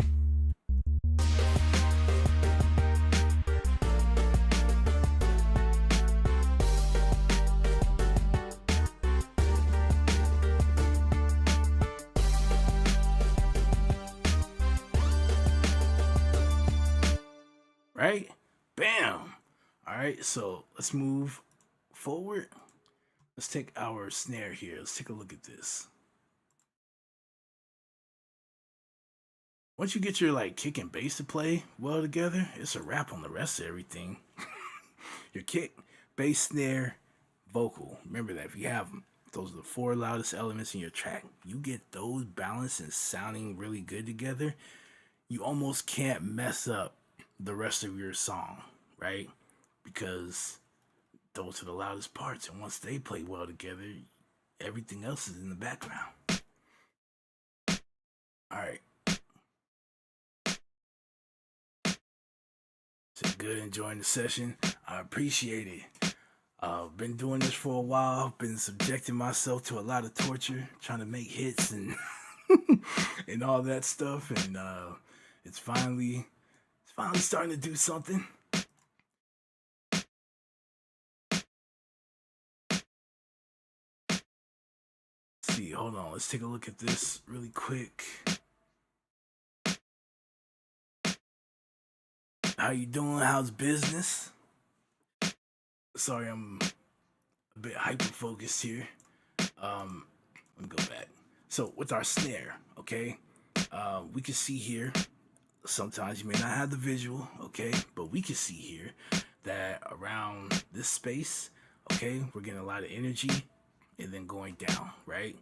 Right? Bam. All right, so let's move forward. Let's take our snare here. Let's take a look at this. Once you get your like kick and bass to play well together, it's a wrap on the rest of everything. Your kick, bass, snare, vocal. Remember that if you have them, those are the four loudest elements in your track. You get those balanced and sounding really good together, you almost can't mess up the rest of your song, right? Because those are the loudest parts, and once they play well together, everything else is in the background. All right. So good, enjoying the session. I appreciate it. Been doing this for a while. Been subjecting myself to a lot of torture, trying to make hits and and all that stuff. And it's finally starting to do something. Let's see, hold on. Let's take a look at this really quick. How you doing? How's business? Sorry, I'm a bit hyper focused here. Let me go back. So with our snare, okay, we can see here. Sometimes you may not have the visual, okay, but we can see here that around this space, okay, we're getting a lot of energy and then going down, right?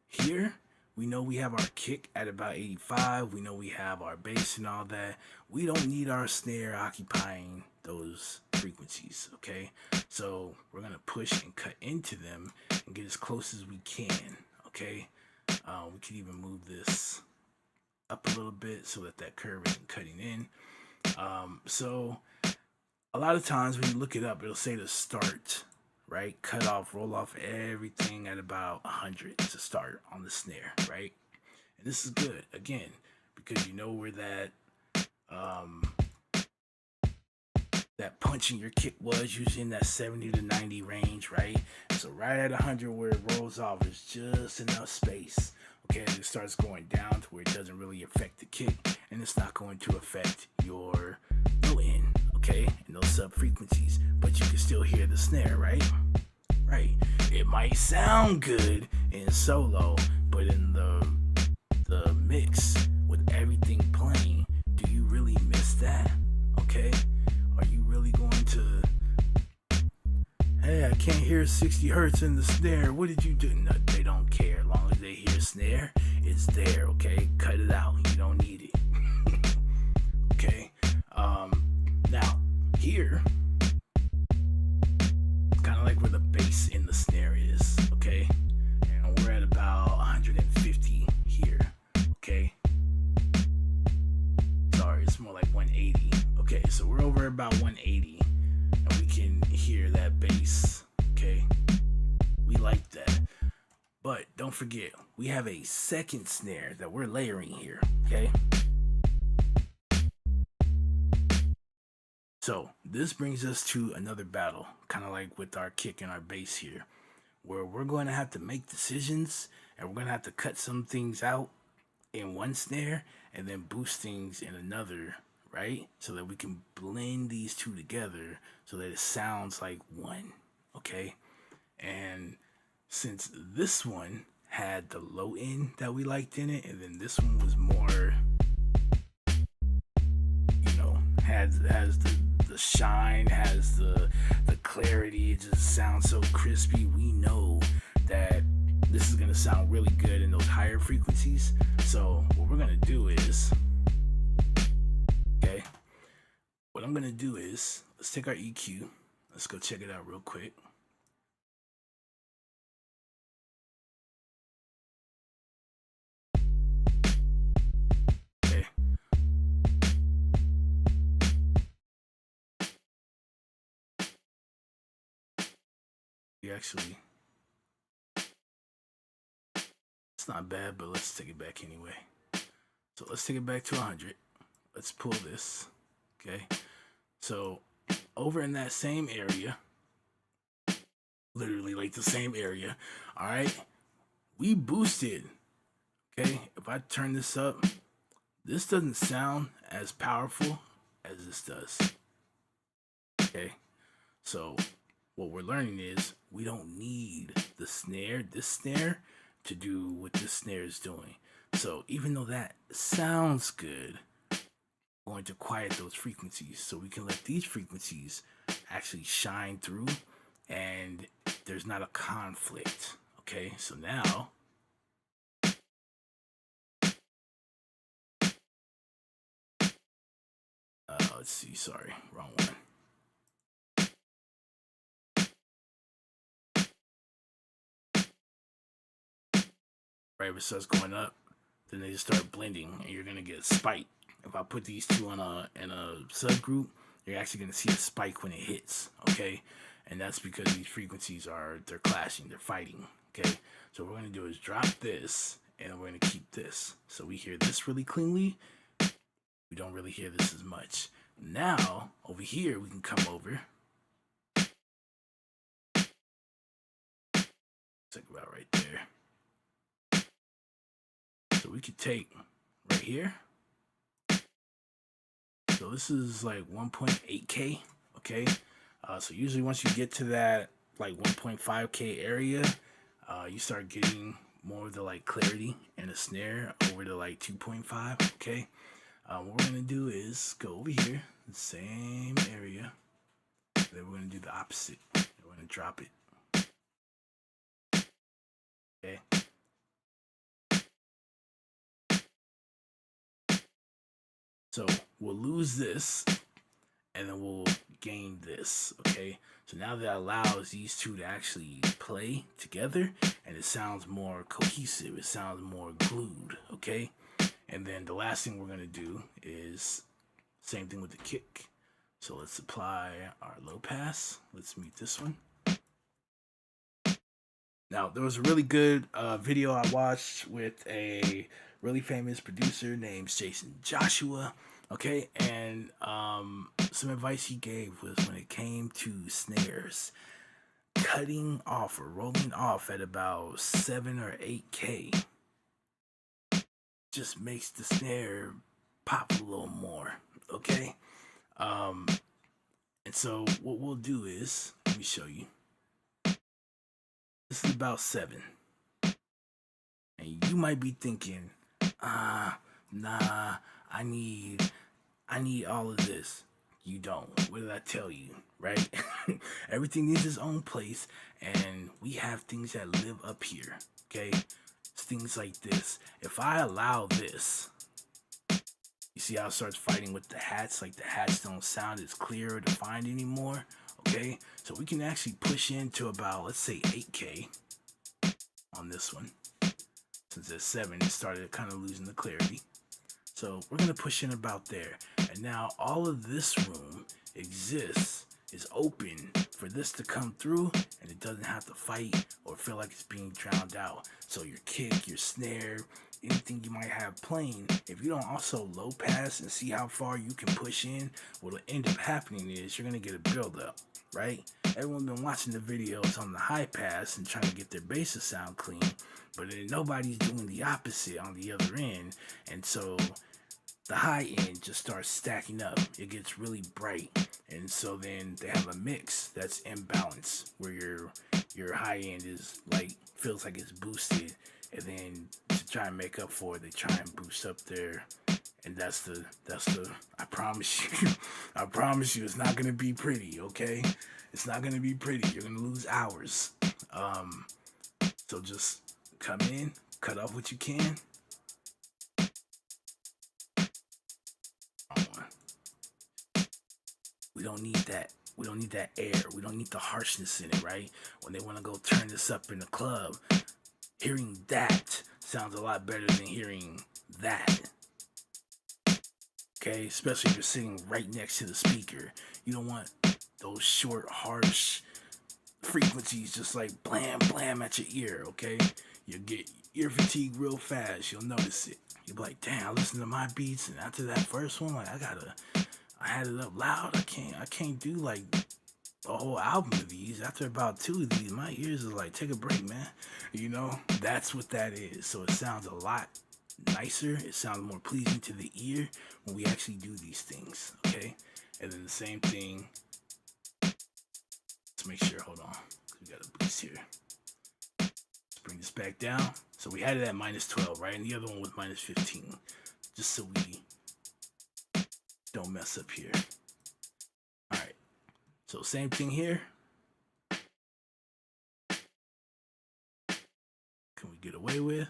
Here, we know we have our kick at about 85. We know we have our bass and all that. We don't need our snare occupying those frequencies, okay? So we're gonna push and cut into them and get as close as we can, okay? We could even move this up a little bit so that curve isn't cutting in. So a lot of times when you look it up, it'll say to start, right? Cut off, roll off everything at about 100 to start on the snare, right? And this is good, again, because you know where that that punch in your kick was, usually in that 70 to 90 range, right? So right at 100 where it rolls off is just enough space, okay? And it starts going down to where it doesn't really affect the kick, and it's not going to affect your low end, okay? And those sub frequencies, but you can still hear the snare, right? Right. It might sound good in solo, but in the mix with everything playing, do you really miss that? Okay? Are you really going to, hey, I can't hear 60 hertz in the snare. What did you do? No, they don't care. As long as they hear snare, it's there, okay? Cut it out. You don't need it. Okay? Now, here, kind of like where the bass in the snare is, okay? And we're at about 150 here, okay? Sorry, it's more like 180. Okay, so we're over about 180, and we can hear that bass, okay? We like that. But don't forget, we have a second snare that we're layering here, okay? So this brings us to another battle, kind of like with our kick and our bass here, where we're going to have to make decisions and we're going to have to cut some things out in one snare and then boost things in another, right? So that we can blend these two together so that it sounds like one, okay? And since this one had the low end that we liked in it, and then this one was more, you know, has the shine, has the clarity, it just sounds so crispy. We know that this is gonna sound really good in those higher frequencies. So what we're gonna do is, okay, what I'm gonna do is, let's take our EQ, let's go check it out real quick. Okay. We actually, it's not bad, but let's take it back anyway. So let's take it back to 100. Let's pull this, okay? So over in that same area, literally like the same area, all right, we boosted, okay? If I turn this up, this doesn't sound as powerful as this does, okay? So what we're learning is we don't need this snare, to do what this snare is doing. So even though that sounds good, we're going to quiet those frequencies so we can let these frequencies actually shine through and there's not a conflict. Okay, so now let's see, sorry, wrong one. Right, if it starts going up, then they just start blending and you're gonna get a spike. If I put these two in a subgroup, you're actually gonna see a spike when it hits, okay? And that's because these frequencies they're clashing, they're fighting, okay? So what we're gonna do is drop this and we're gonna keep this. So we hear this really cleanly. We don't really hear this as much. Now, over here, we can come over. Check about right there. So we could take right here. So this is like 1.8K, okay? So usually once you get to that like 1.5K area, you start getting more of the like clarity and the snare over to like 2.5, okay? What we're gonna do is go over here, the same area, then we're gonna do the opposite. We're gonna drop it, okay? So we'll lose this and then we'll gain this, okay? So now that allows these two to actually play together and it sounds more cohesive, it sounds more glued, okay? And then the last thing we're gonna do is same thing with the kick. So let's apply our low pass. Let's mute this one. Now, there was a really good video I watched with a really famous producer named Jason Joshua, okay? And some advice he gave was when it came to snares, cutting off or rolling off at about 7 or 8K just makes the snare pop a little more, okay? And so what we'll do is, let me show you. This is about 7. And you might be thinking, nah, I need all of this. You don't. What did I tell you, right? Everything needs its own place, and we have things that live up here, okay? It's things like this. If I allow this, you see how it starts fighting with the hats, like the hats don't sound as clear or defined anymore, okay? So we can actually push into about, let's say 8K on this one. Since it's 7, it started kind of losing the clarity. So we're gonna push in about there. And now all of this room exists, is open for this to come through, and it doesn't have to fight or feel like it's being drowned out. So your kick, your snare, anything you might have playing, if you don't also low pass and see how far you can push in, what'll end up happening is you're gonna get a build up, right? Everyone's been watching the videos on the high pass and trying to get their bass to sound clean, but then nobody's doing the opposite on the other end, and so the high end just starts stacking up. It gets really bright, and so then they have a mix that's imbalanced, where your high end is like feels like it's boosted, and then to try and make up for it, they try and boost up there, and that's the I promise you, I promise you, it's not gonna be pretty, okay? It's not gonna be pretty. You're gonna lose hours. So just come in, cut off what you can. We don't need that. We don't need that air. We don't need the harshness in it, right? When they want to go turn this up in the club, hearing that sounds a lot better than hearing that. Okay, especially if you're sitting right next to the speaker. You don't want those short, harsh frequencies just like blam, blam at your ear, okay? You'll get ear fatigue real fast. You'll notice it. You'll be like, damn, I listen to my beats, and after that first one, like, I had it up loud. I can't do like a whole album of these. After about 2 of these, my ears are like, take a break, man. You know, that's what that is. So it sounds a lot nicer. It sounds more pleasing to the ear when we actually do these things, okay? And then the same thing. Let's make sure. Hold on. We got a boost here. Let's bring this back down. So we had it at -12, right? And the other one was -15. Just so we don't mess up here. All right. So same thing here. Can we get away with?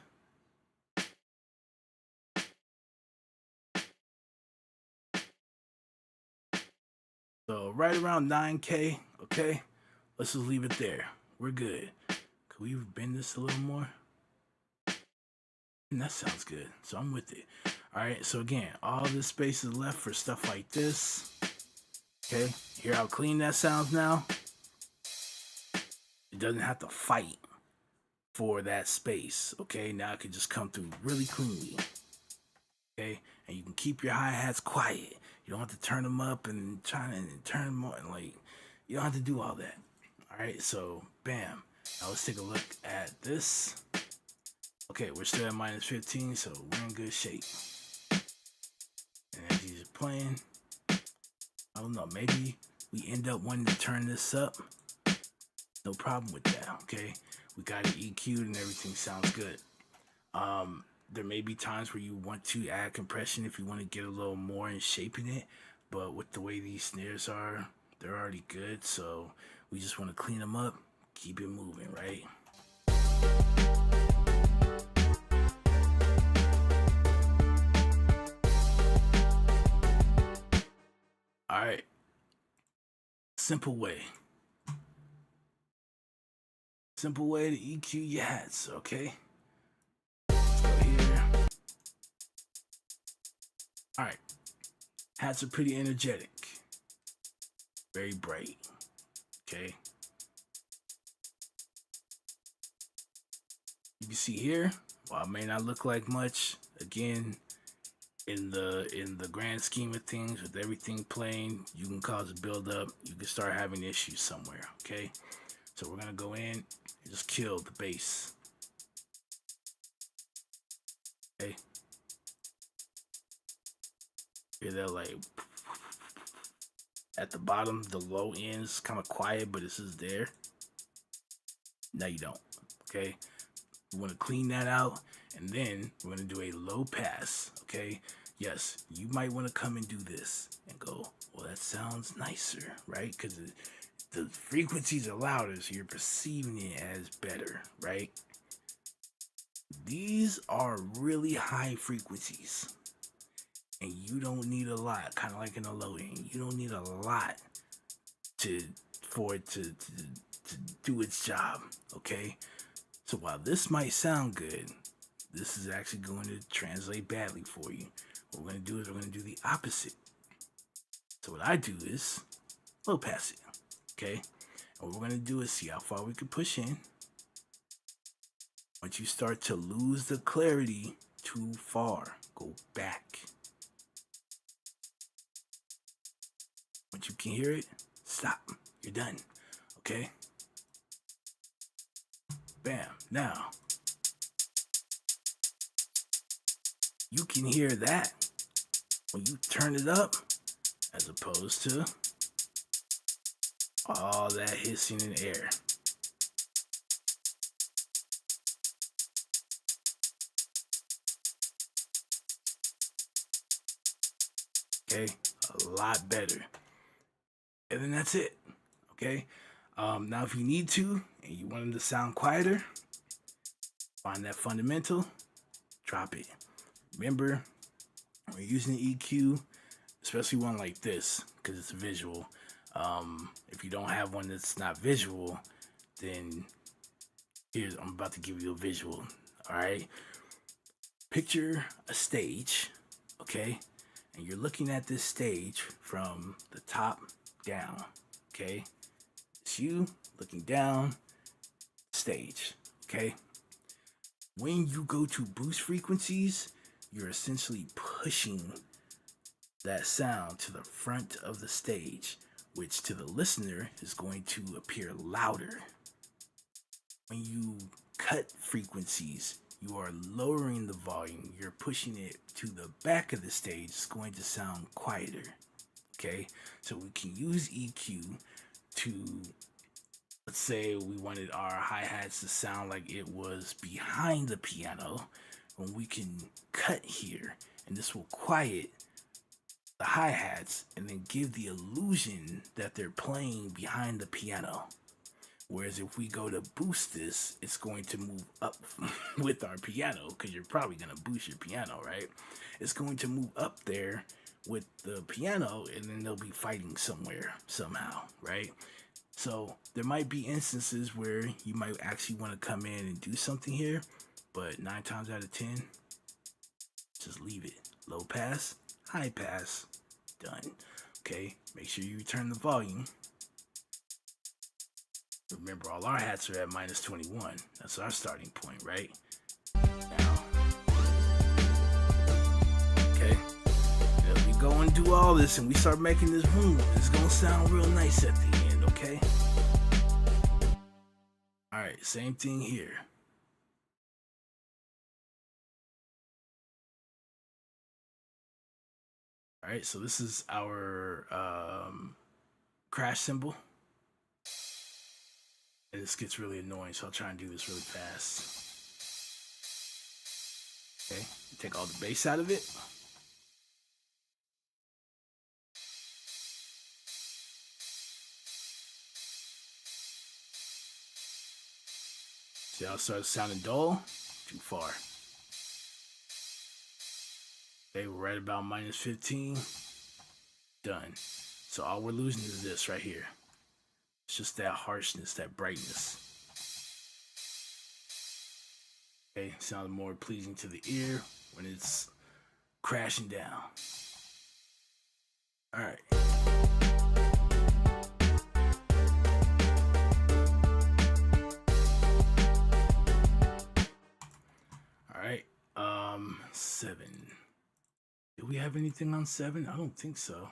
So right around 9K, okay? Let's just leave it there. We're good. Could we bend this a little more? And that sounds good. So I'm with it. All right, so again, all this space is left for stuff like this. Okay, hear how clean that sounds now? It doesn't have to fight for that space. Okay, now it can just come through really cleanly. Okay, and you can keep your hi-hats quiet. You don't have to turn them up and try to turn them on. Like, you don't have to do all that. All right, so bam. Now let's take a look at this. Okay, we're still at -15, so we're in good shape. And as he's playing, I don't know, maybe we end up wanting to turn this up. No problem with that, okay? We got it EQ'd and everything sounds good. There may be times where you want to add compression if you want to get a little more in shaping it, but with the way these snares are, they're already good, so we just want to clean them up, keep it moving, right? All right, simple way to EQ your hats, okay? Let's go here. All right, hats are pretty energetic, very bright, okay? You can see here, while it may not look like much, again, in the grand scheme of things, with everything playing, you can cause a buildup. You can start having issues somewhere, okay? So we're gonna go in and just kill the bass. Okay. Hear that, like, at the bottom, the low end is kind of quiet, but this is there. No, you don't. Okay. We want to clean that out, and then we're going to do a low pass. Okay. Yes, you might want to come and do this and go, well, that sounds nicer, right? Because the frequencies are louder, so you're perceiving it as better, right? These are really high frequencies, and you don't need a lot, kind of like in a low end. You don't need a lot for it to do its job, okay? So while this might sound good, this is actually going to translate badly for you. What we're going to do is we're going to do the opposite. So what I do is low pass it, okay? And what we're going to do is see how far we can push in. Once you start to lose the clarity too far, go back. Once you can hear it, stop. You're done, okay? Bam. Now, you can hear that when you turn it up, as opposed to all that hissing in air. Okay, a lot better. And then that's it. Okay. Now, if you need to and you want them to sound quieter, find that fundamental, drop it. Remember, when you're using the EQ, especially one like this, because it's visual. If you don't have one that's not visual, then I'm about to give you a visual. All right. Picture a stage, okay, and you're looking at this stage from the top down, okay. It's you looking down stage, okay. When you go to boost frequencies, you're essentially pushing that sound to the front of the stage, which to the listener is going to appear louder. When you cut frequencies, you are lowering the volume. You're pushing it to the back of the stage. It's going to sound quieter. Okay, so we can use EQ to let's say we wanted our hi-hats to sound like it was behind the piano, when we can cut here, and this will quiet the hi-hats and then give the illusion that they're playing behind the piano. Whereas if we go to boost this, it's going to move up with our piano, because you're probably going to boost your piano, right? It's going to move up there with the piano, and then they'll be fighting somewhere, somehow, right? So there might be instances where you might actually want to come in and do something here, but 9 times out of 10, just leave it. Low pass, high pass, done. Okay, make sure you return the volume. Remember, all our hats are at minus 21. That's our starting point, right? Now, okay, as we go and do all this and we start making this boom, it's gonna sound real nice at the end, okay? All right, same thing here. All right, so this is our crash cymbal. And this gets really annoying, so I'll try and do this really fast. Okay, take all the bass out of it. See how it starts sounding dull? Too far. Okay, we're right about minus 15. Done. So all we're losing is this right here. It's just that harshness, that brightness. Okay, sounds more pleasing to the ear when it's crashing down. All right. All right. 7. Do we have anything on 7? I don't think so.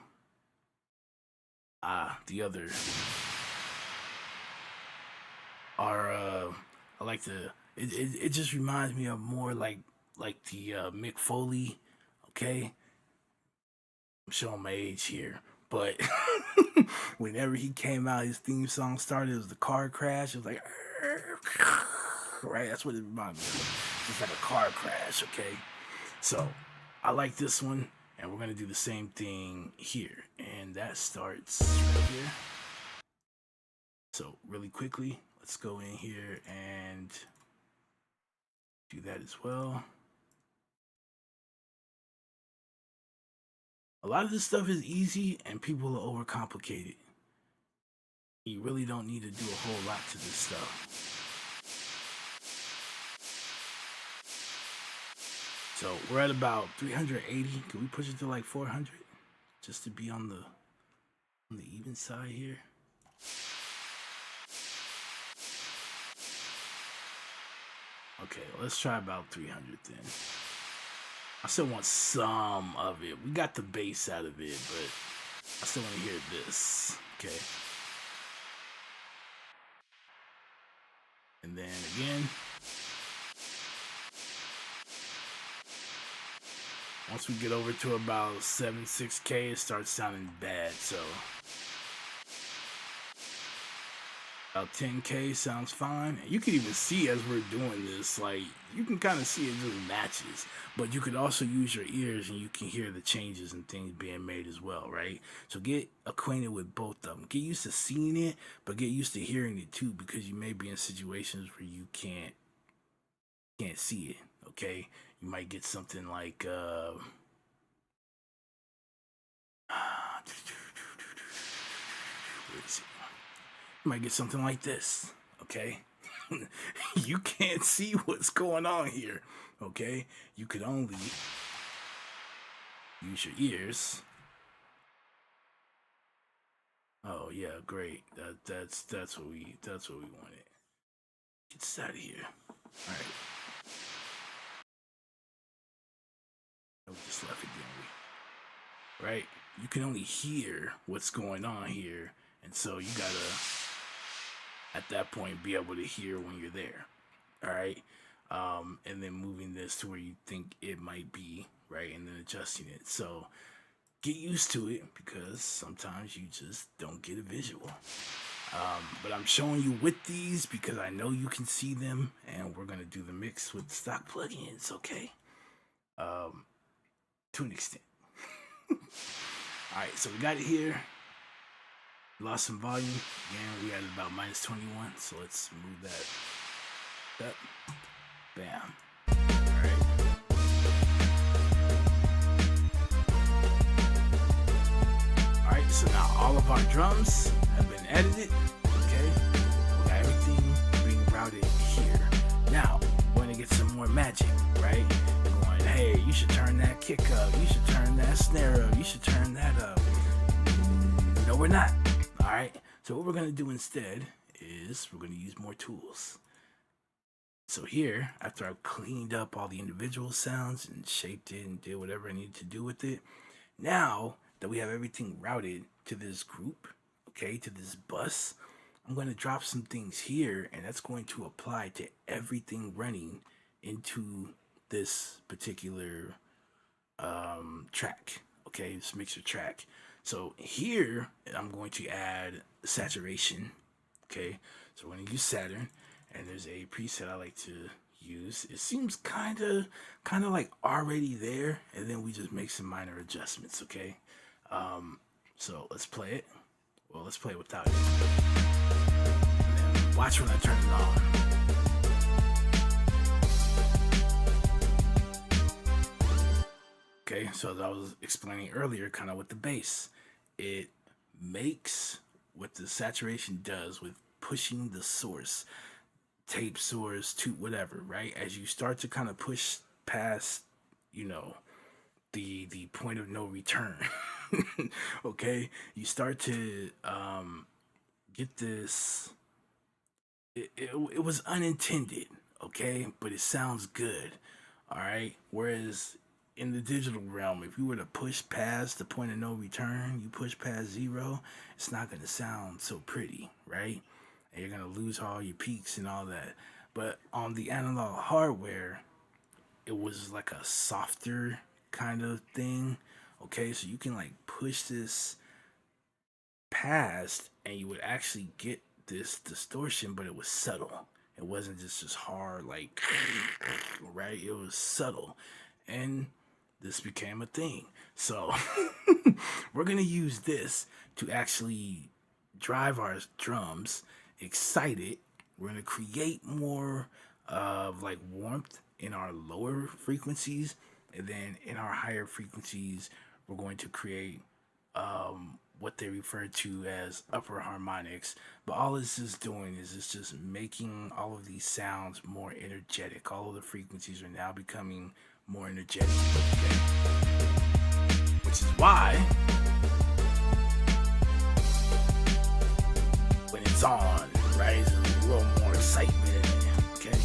The other. I like the. It just reminds me of more like the Mick Foley. Okay, I'm showing my age here, but whenever he came out, his theme song started. It was the car crash. It was like, right. That's what it reminded me of. It's like a car crash. Okay, so I like this one, and we're gonna do the same thing here, and that starts right here. So really quickly, let's go in here and do that as well. A lot of this stuff is easy and people will overcomplicate it. You really don't need to do a whole lot to this stuff. So we're at about 380. Can we push it to like 400? Just to be on the even side here. Okay, let's try about 300 then. I still want some of it. We got the bass out of it, but I still want to hear this. Okay. And then again. Once we get over to about 6K, it starts sounding bad, so about 10K sounds fine. And you can even see as we're doing this, like, you can kind of see it just matches. But you could also use your ears and you can hear the changes and things being made as well, right? So get acquainted with both of them. Get used to seeing it, but get used to hearing it too, because you may be in situations where you can't see it, okay? You might get something like, where is it? You might get something like this, okay? You can't see what's going on here, okay? You could only use your ears. Oh yeah, great. That's what we wanted. Get this out of here. All right. We just left it, didn't we? Right? You can only hear what's going on here, and so you gotta, at that point, be able to hear when you're there. All right, and then moving this to where you think it might be, right, and then adjusting it. So get used to it, because sometimes you just don't get a visual. But I'm showing you with these because I know you can see them, and we're gonna do the mix with stock plugins, okay? To an extent. All right, so we got it here. Lost some volume. Again, we had about minus 21, so let's move that up. Bam. All right. All right, so now all of our drums have been edited. Okay, we got everything being routed here. Now we're gonna get some more magic, right? We're going, hey, you should turn that kick up. You should turn that snare up. You should turn that up. No, we're not. All right. So what we're gonna do instead is we're gonna use more tools. So here, after I've cleaned up all the individual sounds and shaped it and did whatever I needed to do with it, now that we have everything routed to this group, okay, to this bus, I'm going to drop some things here, and that's going to apply to everything running into this particular track, okay, this mixer track. So here, I'm going to add saturation, okay, so we're going to use Saturn, and there's a preset I like to use. It seems kind of like already there, and then we just make some minor adjustments, okay? So let's play it. Well, let's play it without it. And then watch when I turn it on. Okay, so as I was explaining earlier, kind of with the bass, it makes what the saturation does with pushing the source, tape source, to whatever, right? As you start to kind of push past, you know, the point of no return, okay, you start to get this. It was unintended, okay, but it sounds good, all right. Whereas in the digital realm, if you were to push past the point of no return, you push past zero, it's not going to sound so pretty, right? And you're going to lose all your peaks and all that. But on the analog hardware, it was like a softer kind of thing, okay? So you can like push this past and you would actually get this distortion, but it was subtle. It wasn't just hard, like, right? It was subtle. And this became a thing. So we're going to use this to actually drive our drums excited. We're going to create more of like warmth in our lower frequencies, and then in our higher frequencies we're going to create what they refer to as upper harmonics. But all this is doing is it's just making all of these sounds more energetic. All of the frequencies are now becoming more energetic, okay? Which is why when it's on, right, there's a little more excitement in it, okay?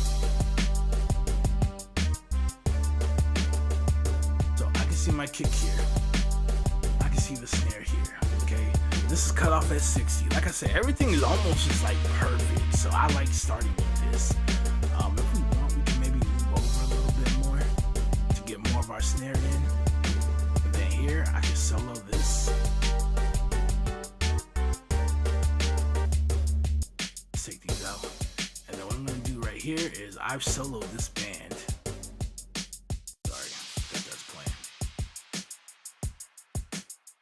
So I can see my kick here. I can see the snare here, okay? This is cut off at 60. Like I said, everything is almost just like perfect. So I like starting with this. If we want, we can maybe move over a little bit more to get more of our snare in. And then here, I can solo this. Let's take these out. And then what I'm gonna do right here is I've soloed this band. Sorry, that's playing.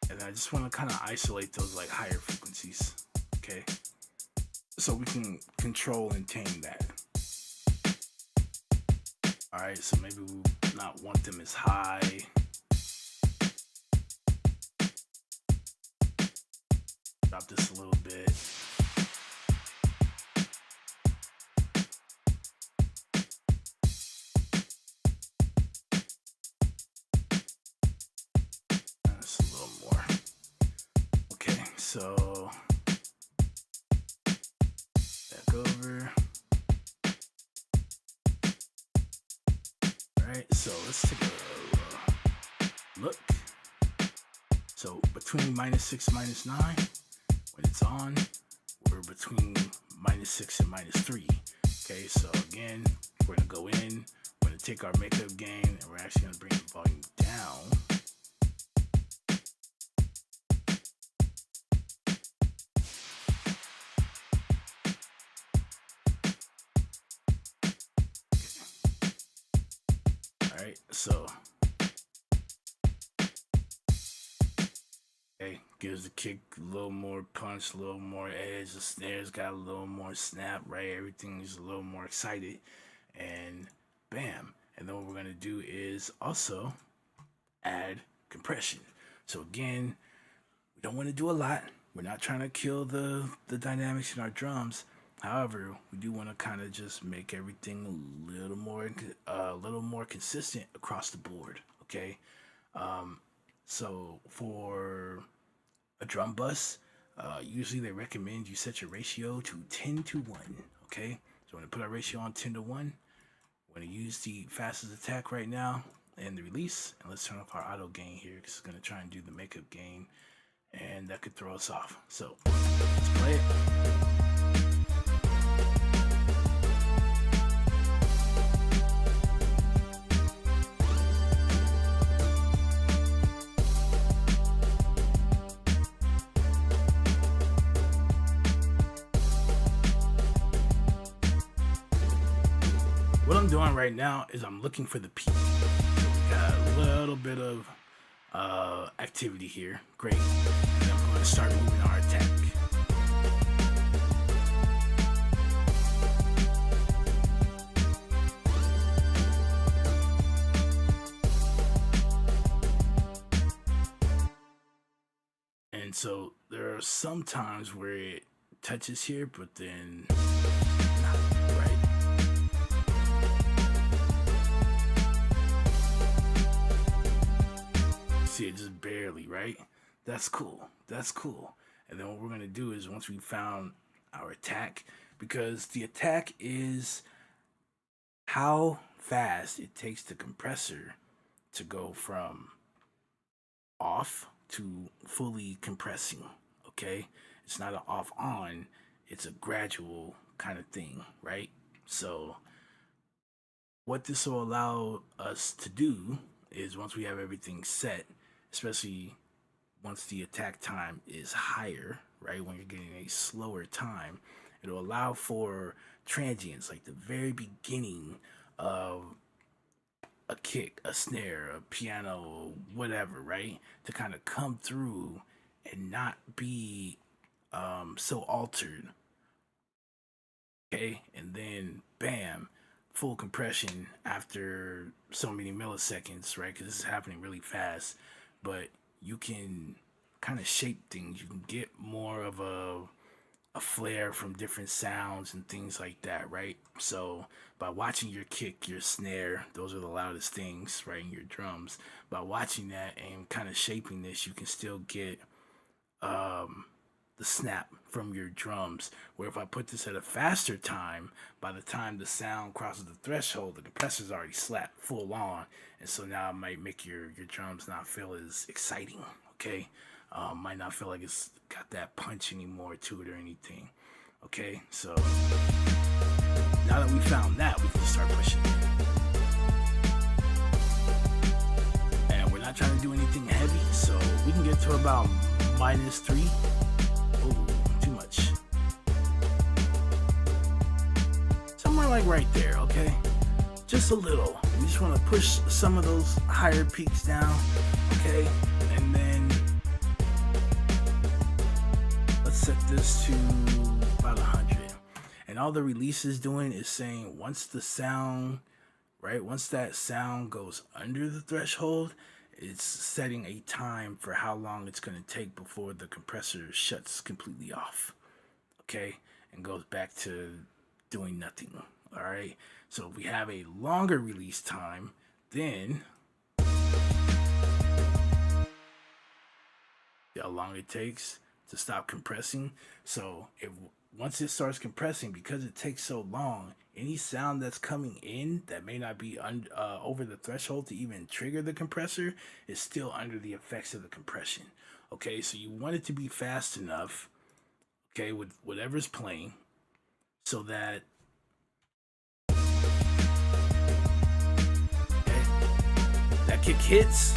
And I just want to kind of isolate those like higher frequencies, okay? So we can control and tame that. All right, so maybe we not want them as high. Drop this a little bit. That's a little more. Okay, so back over. Alright, so let's take a look. So between -6 and -9, when it's on, we're between -6 and -3. Okay, so again, we're gonna go in, we're gonna take our makeup gain, and we're actually gonna bring the volume down. right? So, okay, gives the kick a little more punch, a little more edge. The snares got a little more snap, right? Everything's a little more excited, and bam. And then what we're gonna do is also add compression. So again, we don't want to do a lot. We're not trying to kill the dynamics in our drums. However, we do want to kind of just make everything a little more consistent across the board. Okay, so for a drum bus, usually they recommend you set your ratio to 10:1. Okay, so we're gonna put our ratio on 10:1. We're gonna use the fastest attack right now and the release, and let's turn off our auto gain here because it's gonna try and do the makeup gain, and that could throw us off. So let's play it. What I'm doing right now is I'm looking for the peak. Got a little bit of activity here. Great. And I'm going to start moving our attack. And so there are some times where it touches here, but then not, right? See it just barely, right? That's cool. That's cool. And then what we're gonna do is once we found our attack, because the attack is how fast it takes the compressor to go from off to fully compressing. Okay, it's not an off on, it's a gradual kind of thing, right? So what this will allow us to do is once we have everything set, especially once the attack time is higher, right? When you're getting a slower time, it'll allow for transients, like the very beginning of a kick, a snare, a piano, whatever, right? To kind of come through and not be so altered. Okay, and then bam, full compression after so many milliseconds, right? Because this is happening really fast. But you can kind of shape things. You can get more of a flair from different sounds and things like that, right? So by watching your kick, your snare, those are the loudest things, right, in your drums. By watching that and kind of shaping this, you can still get the snap from your drums. Where if I put this at a faster time, by the time the sound crosses the threshold, the compressor's already slapped full on, and so now it might make your drums not feel as exciting. Okay, might not feel like it's got that punch anymore to it or anything. Okay, so now that we found that, we can start pushing it. And we're not trying to do anything heavy, so we can get to about -3. Oh, too much. Somewhere like right there, okay? Just a little. We just want to push some of those higher peaks down, okay? And then let's set this to about 100. And all the release is doing is saying once the sound, right, once that sound goes under the threshold, it's setting a time for how long it's going to take before the compressor shuts completely off, okay, and goes back to doing nothing. All right, so if we have a longer release time, then how long it takes to stop compressing. So if once it starts compressing, because it takes so long, any sound that's coming in that may not be over the threshold to even trigger the compressor is still under the effects of the compression. Okay, so you want it to be fast enough, okay, with whatever's playing, so that that kick hits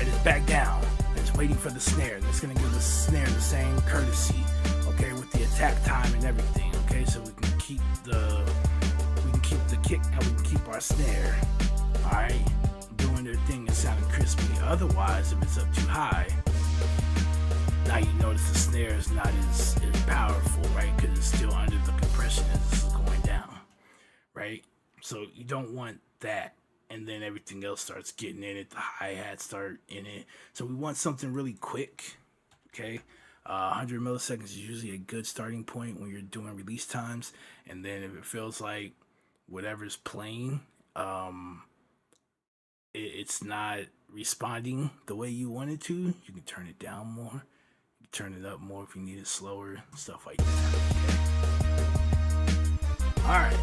and it's back down and it's waiting for the snare. That's going to give the snare the same courtesy, okay, with the attack time and everything, okay, so we can keep the kick and we can keep our snare Alright, doing their thing and sounding crispy. Otherwise, if it's up too high, now you notice the snare is not as powerful, right? Because it's still under the compression as this is going down, right? So you don't want that, and then everything else starts getting in it. The hi-hats start in it. So we want something really quick, okay? 100 milliseconds is usually a good starting point when you're doing release times. And then if it feels like whatever's playing, it's not responding the way you want it to, you can turn it down more. You can turn it up more if you need it slower, stuff like that. Okay. All right.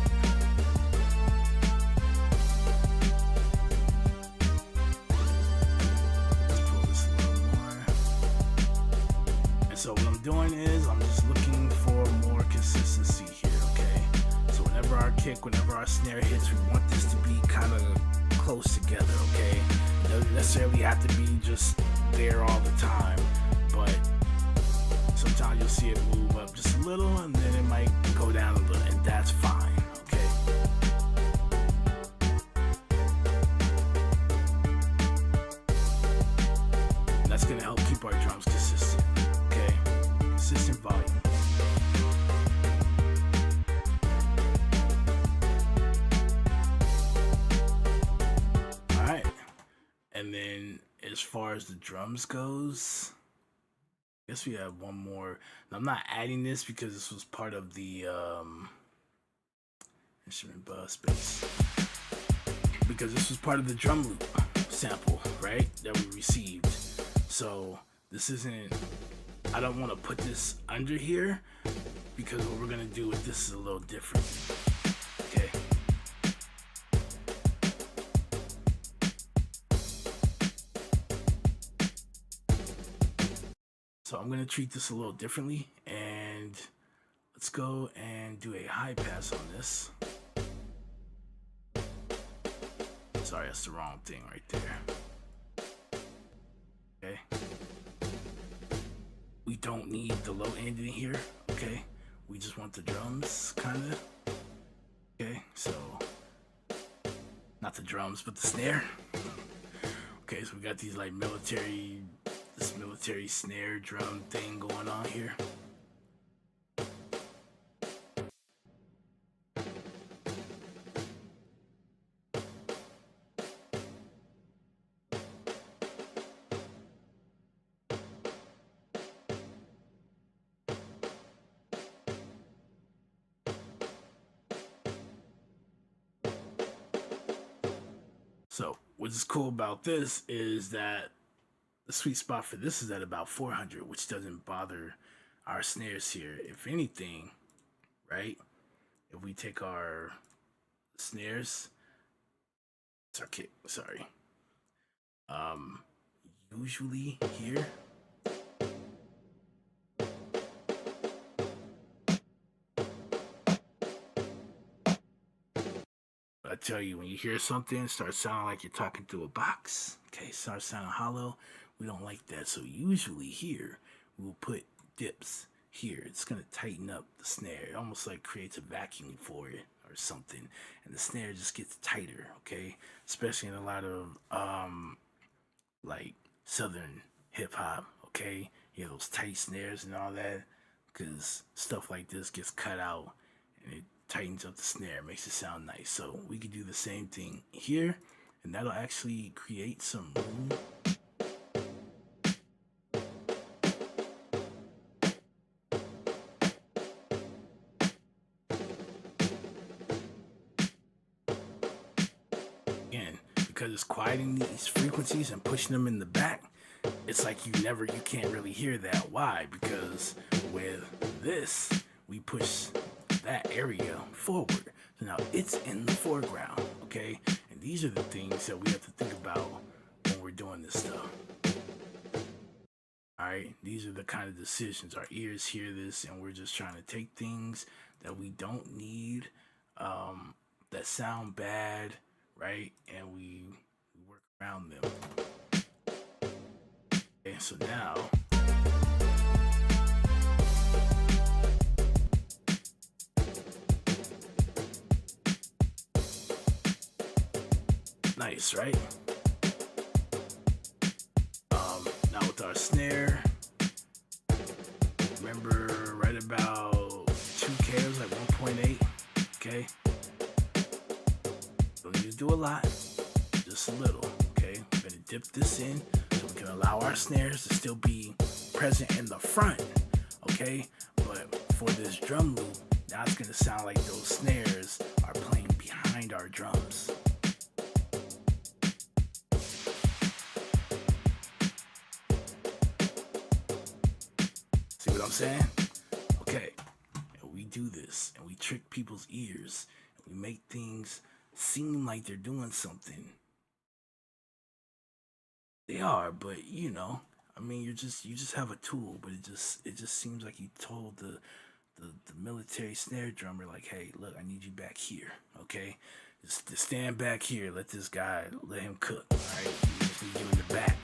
So what I'm doing is I'm just looking for more consistency here, okay? So whenever our kick, whenever our snare hits, we want this to be kind of close together, okay? It doesn't necessarily have to be just there all the time, but sometimes you'll see it move up just a little and then it might go down a little, and that's fine, okay? And that's gonna help keep our drums consistent. Consistent volume. Alright. And then as far as the drums goes, I guess we have one more. Now, I'm not adding this because this was part of the instrument bus bass. Because this was part of the drum loop sample, right? That we received. So this isn't, I don't want to put this under here because what we're going to do with this is a little different. Okay. So I'm going to treat this a little differently, and let's go and do a high pass on this. Sorry, that's the wrong thing right there. Okay. We don't need the low end in here, okay? We just want the drums, kinda. Okay, so not the drums, but the snare. Okay, so we got these like this military snare drum thing going on here. So what's cool about this is that the sweet spot for this is at about 400, which doesn't bother our snares here. If anything, right? If we take our snares, it's our kick, sorry. Usually here, I tell you, when you hear something start sounding like you're talking through a box, okay, start sounding hollow, we don't like that. So usually here, we'll put dips here. It's going to tighten up the snare. It almost like creates a vacuum for it or something. And the snare just gets tighter, okay? Especially in a lot of, like, southern hip-hop, okay? You have those tight snares and all that, because stuff like this gets cut out and it tightens up the snare, makes it sound nice. So we could do the same thing here, and that'll actually create some room. Again, because it's quieting these frequencies and pushing them in the back, it's like you can't really hear that. Why? Because with this, we push that area forward. So now it's in the foreground, okay? And these are the things that we have to think about when we're doing this stuff. All right, these are the kind of decisions. Our ears hear this, and we're just trying to take things that we don't need, that sound bad, right? And we work around them. Okay, so now, Nice, right? Now with our snare, remember right about 2K, it was like 1.8, okay? Don't need to do a lot, just a little, okay? We're gonna dip this in so we can allow our snares to still be present in the front, okay? But for this drum loop, now it's gonna sound like those snares are playing behind our drums. See what I'm saying? Okay, and we do this, and we trick people's ears, and we make things seem like they're doing something. They are, but you know, I mean, you just have a tool, but it just seems like you told the military snare drummer, like, hey, look, I need you back here, okay? Just stand back here, let him cook, all right? We just need you in the back.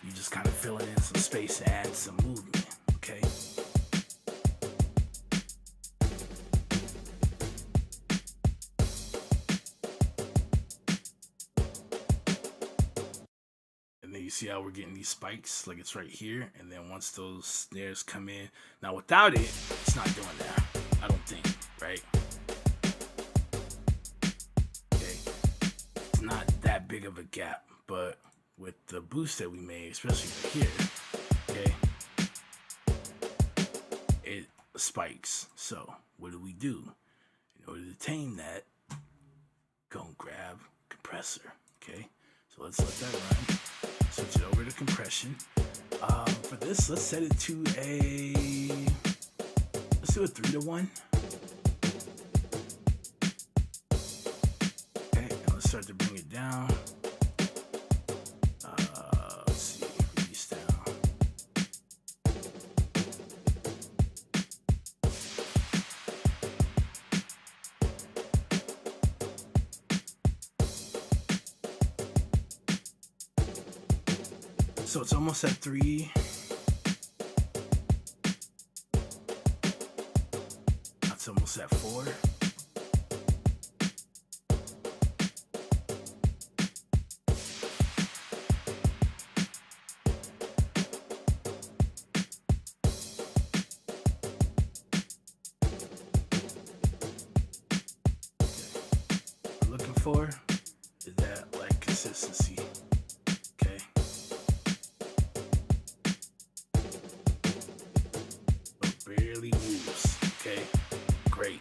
You just kind of filling in some space and add some movement, okay? And then you see how we're getting these spikes, like it's right here, and then once those snares come in, now without it, it's not doing that, I don't think, right? Okay, it's not that big of a gap, but with the boost that we made, especially right here, okay, it spikes. So what do? In order to tame that, go and grab compressor, okay? So let's let that run. Switch it over to compression. For this, let's set it to let's do a 3-to-1. Okay, and let's start to bring it down. Let's see, release down. So it's almost at 3. That's almost at 4. What we're looking for is that like consistency. Okay. Barely moves. Okay, great.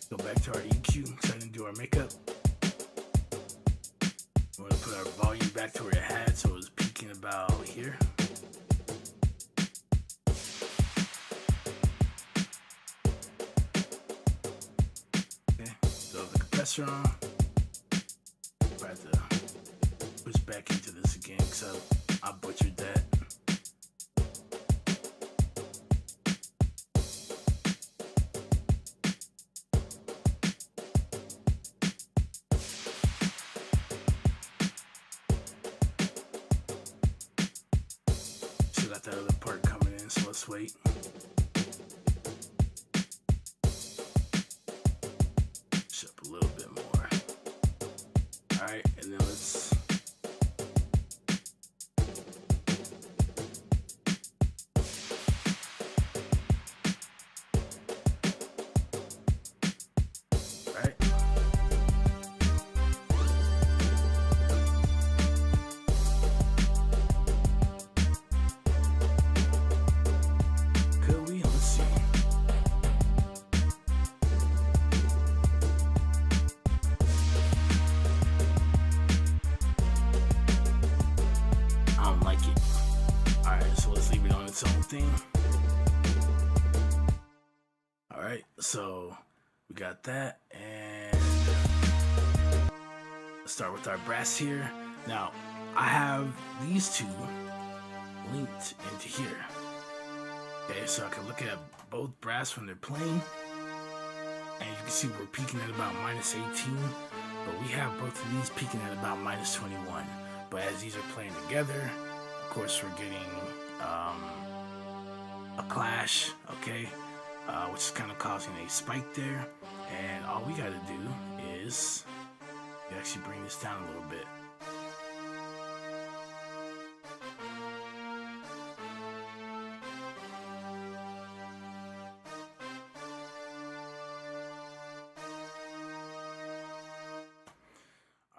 Go back to our EQ so I didn't do our makeup. We're gonna put our volume back to where it had, so it was peaking about here. Okay, throw the compressor on. I have to push back into this again because I butchered that. Still got that other part coming in, so let's wait. Push up a little bit more. Alright, and then let's alright. Could we? Let's see. I don't like it. Alright, so let's leave it on its own thing. Alright, so we got that, and let's start with our brass here. Now, I have these two linked into here. Okay, so I can look at both brass when they're playing, and you can see we're peaking at about -18, but we have both of these peaking at about -21. But as these are playing together, of course we're getting a clash, okay, which is kind of causing a spike there. And all we got to do is actually bring this down a little bit.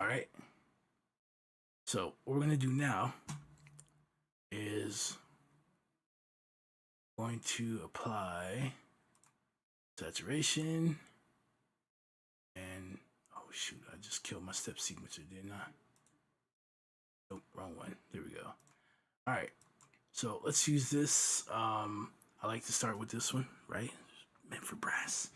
All right. So what we're going to do now is going to apply saturation. And oh shoot, I just killed my step sequencer, didn't I? Nope, wrong one. There we go. All right, so let's use this. I like to start with this one, right? Meant for brass.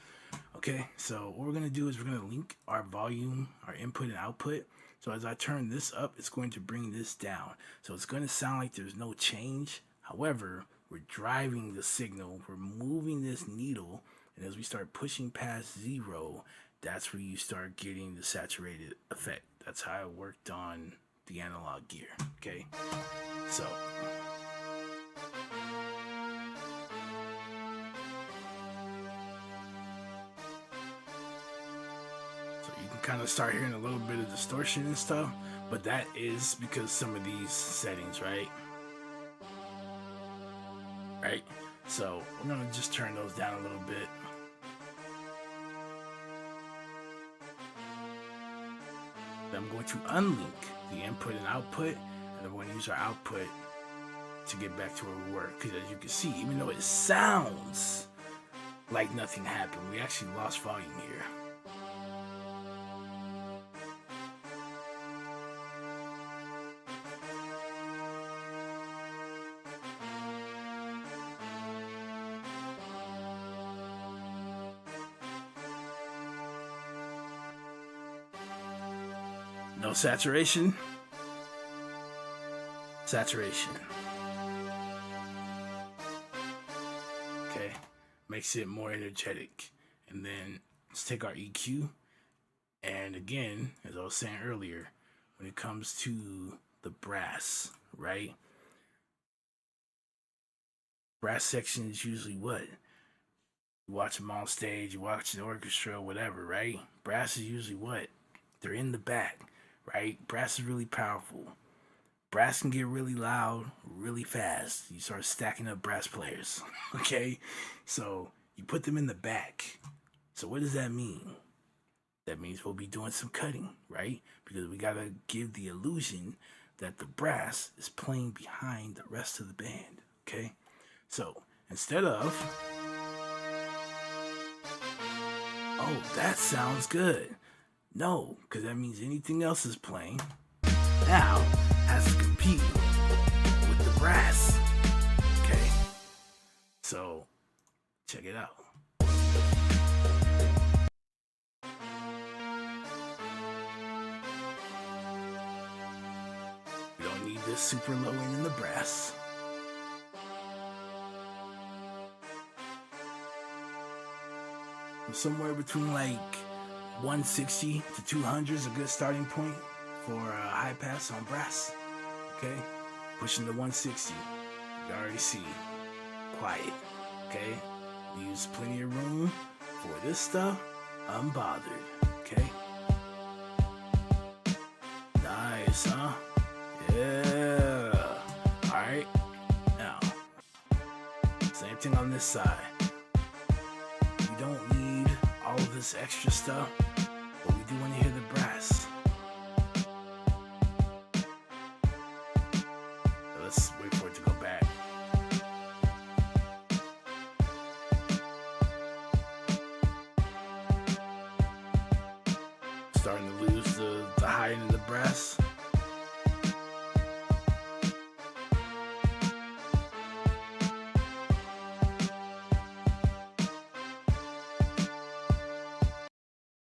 Okay, so what we're gonna do is we're gonna link our volume, our input and output. So as I turn this up, it's going to bring this down. So it's gonna sound like there's no change. However, we're driving the signal, we're moving this needle, and as we start pushing past 0, that's where you start getting the saturated effect. That's how it worked on the analog gear, okay? So you can kind of start hearing a little bit of distortion and stuff, but that is because some of these settings, right? So I'm gonna just turn those down a little bit. Then I'm going to unlink the input and output, and I'm going to use our output to get back to where we were. Because as you can see, even though it sounds like nothing happened, we actually lost volume here. No saturation. Saturation. Okay, makes it more energetic. And then let's take our EQ. And again, as I was saying earlier, when it comes to the brass, right? Brass section is usually what? You watch them on stage, you watch an orchestra, whatever, right? Brass is usually what? They're in the back. Right? Brass is really powerful. Brass can get really loud really fast. You start stacking up brass players. Okay? So you put them in the back. So what does that mean? That means we'll be doing some cutting, right? Because we gotta give the illusion that the brass is playing behind the rest of the band. Okay? So instead of, oh, that sounds good. No, because that means anything else is playing now has to compete with the brass. Okay, so check it out. We don't need this super low end in the brass. Somewhere between like 160 to 200 is a good starting point for a high pass on brass. Okay, pushing to 160. You already see, quiet. Okay, use plenty of room for this stuff, unbothered. Okay, nice, huh? Yeah. All right. Now, same thing on this side. You don't need all of this extra stuff, but we do want to hear the brass. Let's wait for it to go back. Starting to lose the high end of the brass.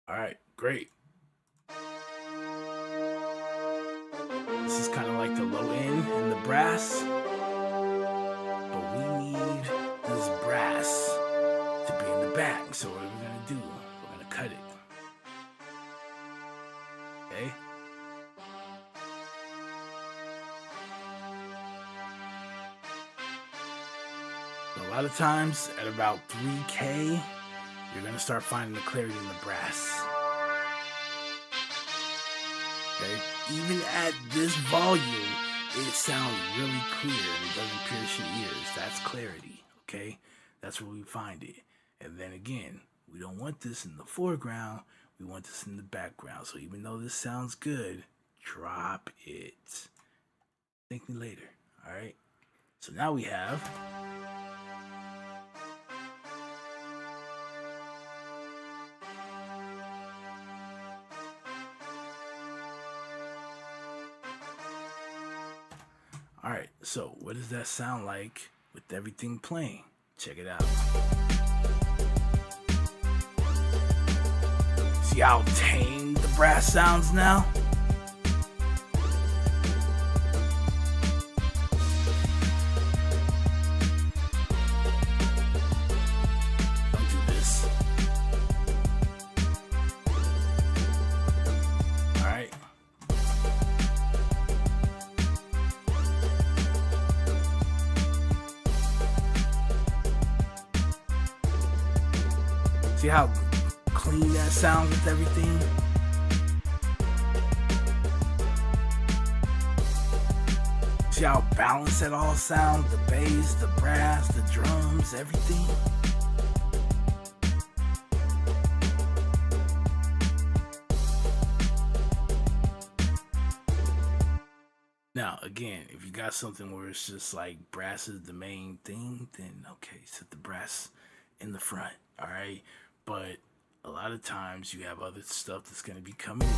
All right, great. This is kind of like the low end in the brass, but we need this brass to be in the back. So what are we gonna do? We're gonna cut it. Okay. A lot of times at about 3K, you're gonna start finding the clarity in the brass. Okay? Even at this volume, it sounds really clear and it doesn't pierce your ears. That's clarity. Okay? That's where we find it. And then again, we don't want this in the foreground, we want this in the background. So even though this sounds good, drop it. Thank me later. Alright? So now we have Alright, so what does that sound like with everything playing? Check it out. See how tame the brass sounds now? Don't do this. Alright. See how clean that sounds with everything? See how balanced that all sounds? The bass, the brass, the drums, everything. Now, again, if you got something where it's just like brass is the main thing, then okay, set the brass in the front, all right? But a lot of times you have other stuff that's going to be coming in.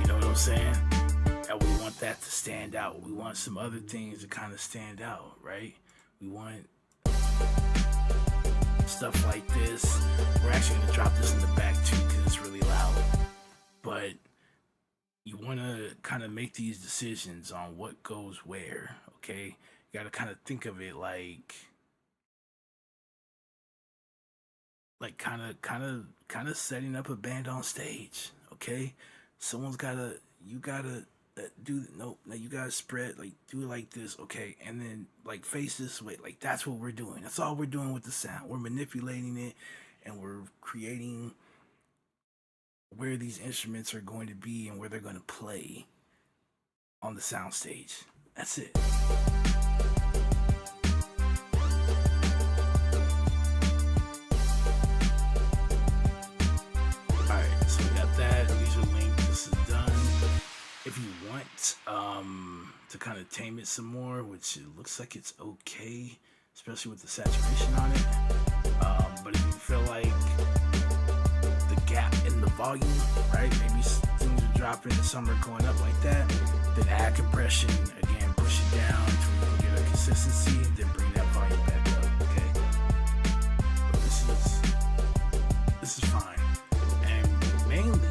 You know what I'm saying? And we want that to stand out. We want some other things to kind of stand out, right? We want stuff like this. We're actually going to drop this in the back too because it's really loud. But you want to kind of make these decisions on what goes where, okay? You got to kind of think of it like kind of setting up a band on stage, okay? Someone's gotta, you gotta do, no, you gotta spread, like, do it like this, okay? And then, like, face this way, like, that's what we're doing. That's all we're doing with the sound. We're manipulating it, and we're creating where these instruments are going to be and where they're going to play on the sound stage. That's it. If you want to kind of tame it some more, which it looks like it's okay, especially with the saturation on it, but if you feel like the gap in the volume, right, maybe things are dropping and some are going up like that, then add compression, again, push it down until you can get a consistency, and then bring that volume back up, okay? But this is fine. And mainly,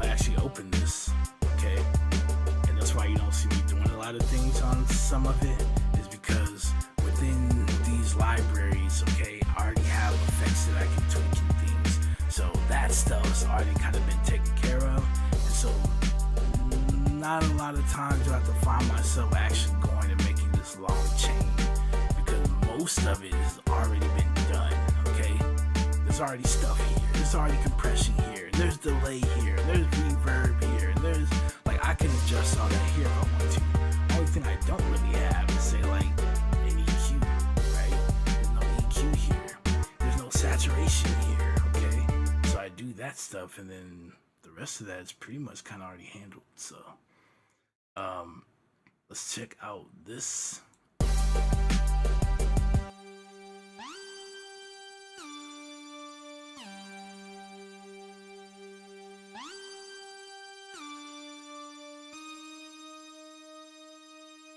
actually open this, okay? And that's why you don't see me doing a lot of things on some of it, is because within these libraries, okay, I already have effects that I can tweak and things. So that stuff's already kind of been taken care of. And so not a lot of times do I have to find myself actually going and making this long chain, because most of it has already been done, okay? There's already stuff here. There's already compression here. There's delay here. There's reverb here. There's, like, I can adjust all that here if I want to. The only thing I don't really have is, say, like, an EQ, right? There's no EQ here. There's no saturation here, okay? So I do that stuff, and then the rest of that is pretty much kind of already handled. So, let's check out this.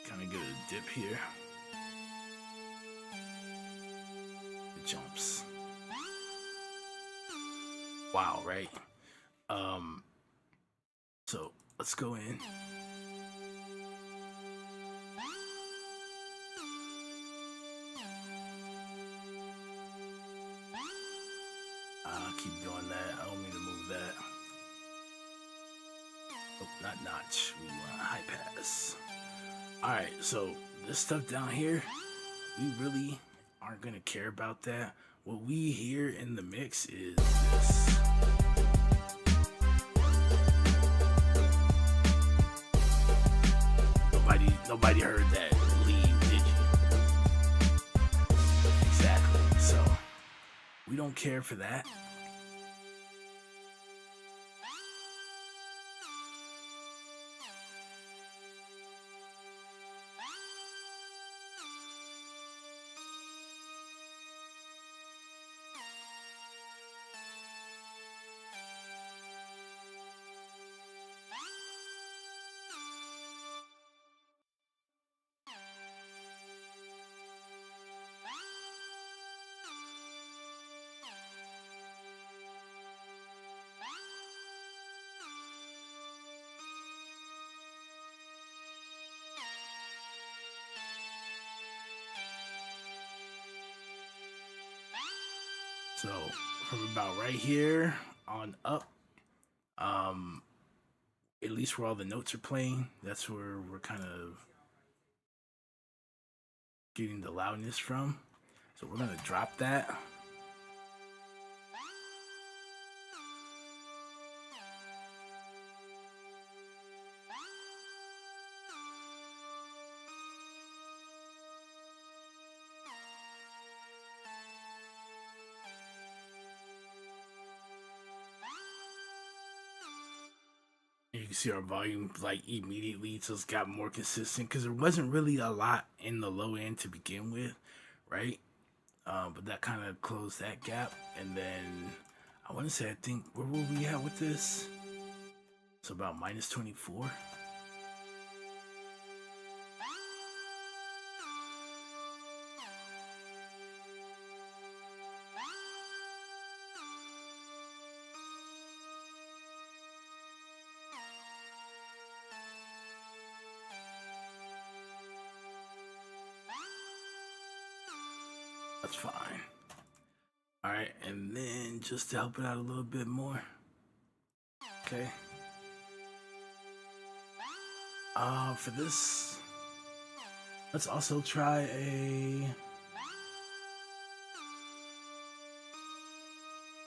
Kind of get a dip here. It jumps. Wow, right? So let's go in. Keep doing that. I don't mean to move that. Oh, not notch. We want high pass. Alright, so this stuff down here, we really aren't gonna care about that. What we hear in the mix is this. Nobody heard that leave, did you? Exactly. So we don't care for that. So from about right here on up, at least where all the notes are playing, that's where we're kind of getting the loudness from. So we're gonna drop that. You can see our volume like immediately just got more consistent because there wasn't really a lot in the low end to begin with, right? But that kind of closed that gap. And then I want to say, I think, where were we at with this? It's about minus 24. That's fine. All right, and then just to help it out a little bit more. Okay. For this, let's also try a.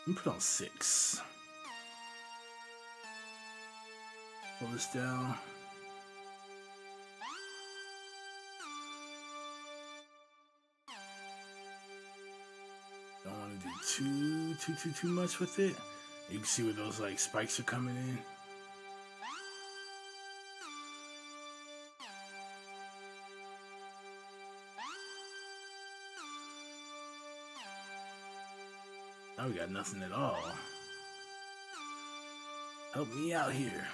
Let me put on 6. Pull this down. Don't want to do too much with it. You can see where those like spikes are coming in. Now we got nothing at all. Help me out here.